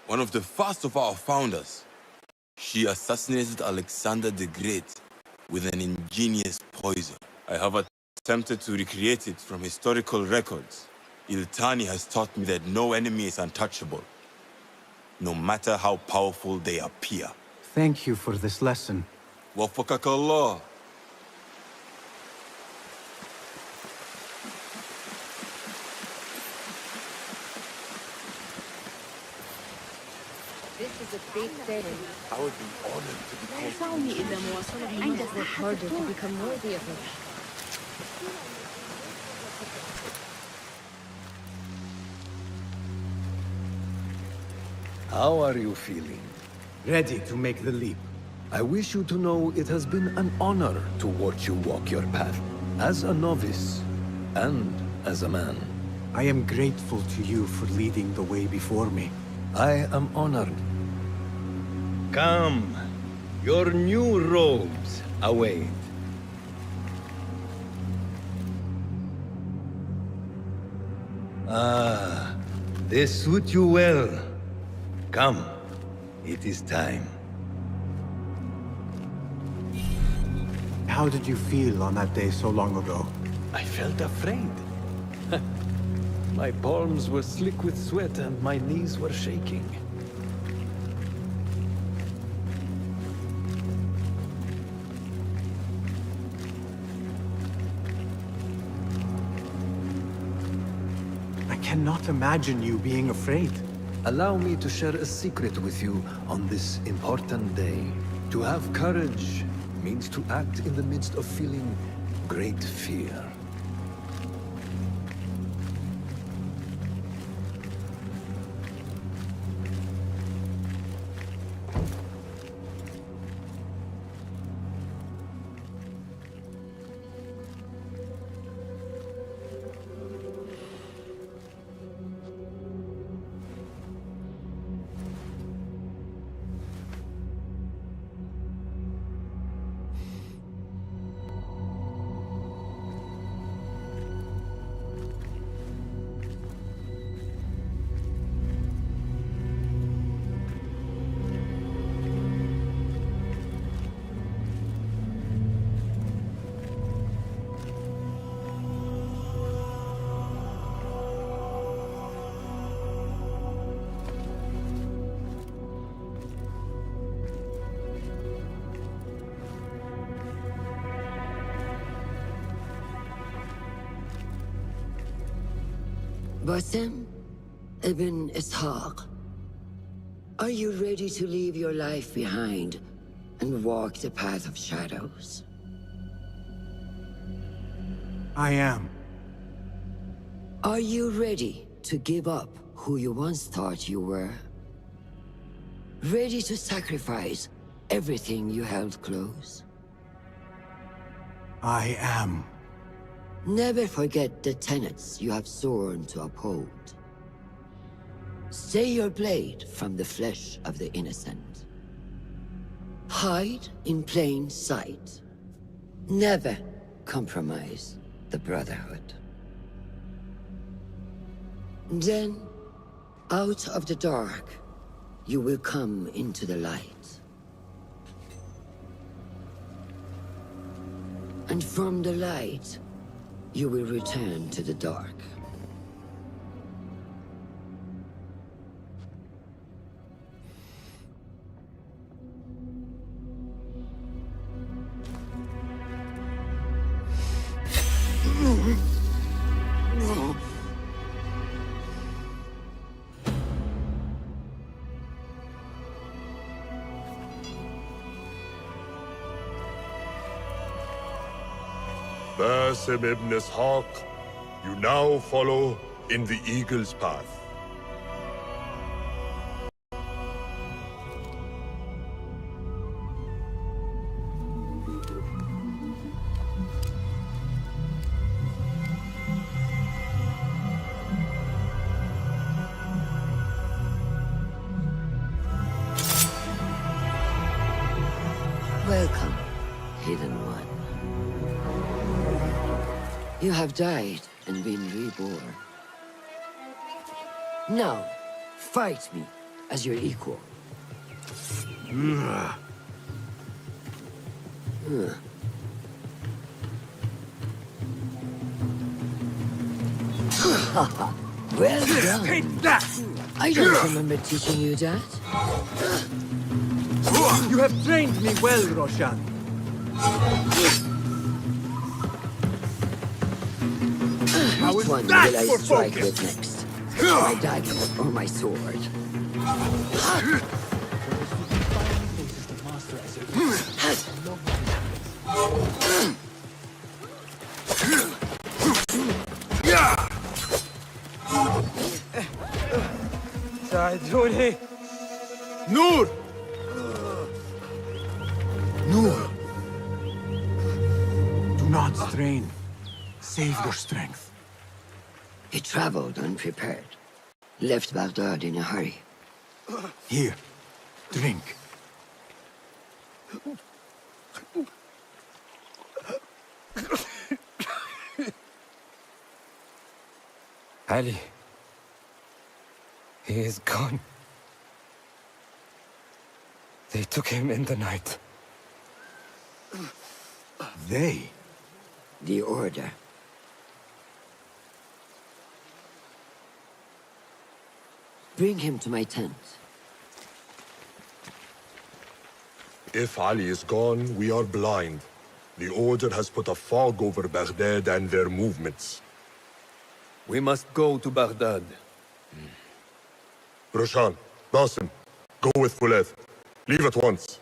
One of the first of our founders. She assassinated Alexander the Great with an ingenious poison. I have attempted to recreate it from historical records. Iltani has taught me that no enemy is untouchable, no matter how powerful they appear. Thank you for this lesson. Wafakak Allah. This is a big day. I would be honored to be called. دعوني إلى مواصلة. You must work harder to become worthy of it. How are you feeling? Ready to make the leap. I wish you to know it has been an honor to watch you walk your path, as a novice and as a man. I am grateful to you for leading the way before me. I am honored. Come, your new robes await. Ah, they suit you well. Come, it is time. How did you feel on that day so long ago? I felt afraid. My palms were slick with sweat and my knees were shaking. I cannot imagine you being afraid. Allow me to share a secret with you on this important day. To have courage means to act in the midst of feeling great fear. Basim ibn Ishaq, are you ready to leave your life behind and walk the path of shadows? I am. Are you ready to give up who you once thought you were? Ready to sacrifice everything you held close? I am. Never forget the tenets you have sworn to uphold. Stay your blade from the flesh of the innocent. Hide in plain sight. Never compromise the Brotherhood. Then, out of the dark, you will come into the light. And from the light, you will return to the dark. Basim ibn Ishaq, you now follow in the Eagle's path. Welcome, Hidden One. You have died and been reborn. Now, fight me as your equal. Well done. Take that! I don't remember teaching you that. You have trained me well, Roshan. Which one will I strike with next? My dagger or my sword? ساعدوني. نور! Noor! Do not strain. Save your strength. He traveled unprepared. Left Baghdad in a hurry. Here, drink. Ali. He is gone. They took him in the night. They? The Order. Bring him to my tent. If Ali is gone, we are blind. The Order has put a fog over Baghdad and their movements. We must go to Baghdad. Roshan, Basim, go with Fuleth. Leave at once.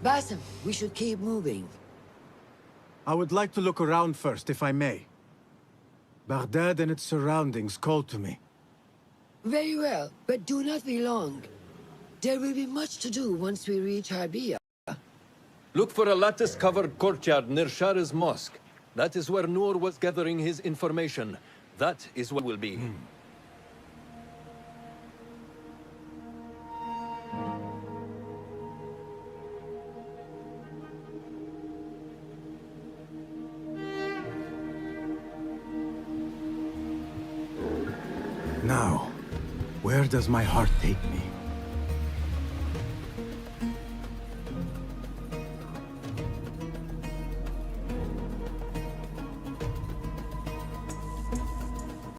Basim, we should keep moving. I would like to look around first, if I may. Baghdad and its surroundings call to me. Very well, but do not be long. There will be much to do once we reach Harbiya. Look for a lattice-covered courtyard near Shah's mosque. That is where Noor was gathering his information. That is what will be. Now, where does my heart take me?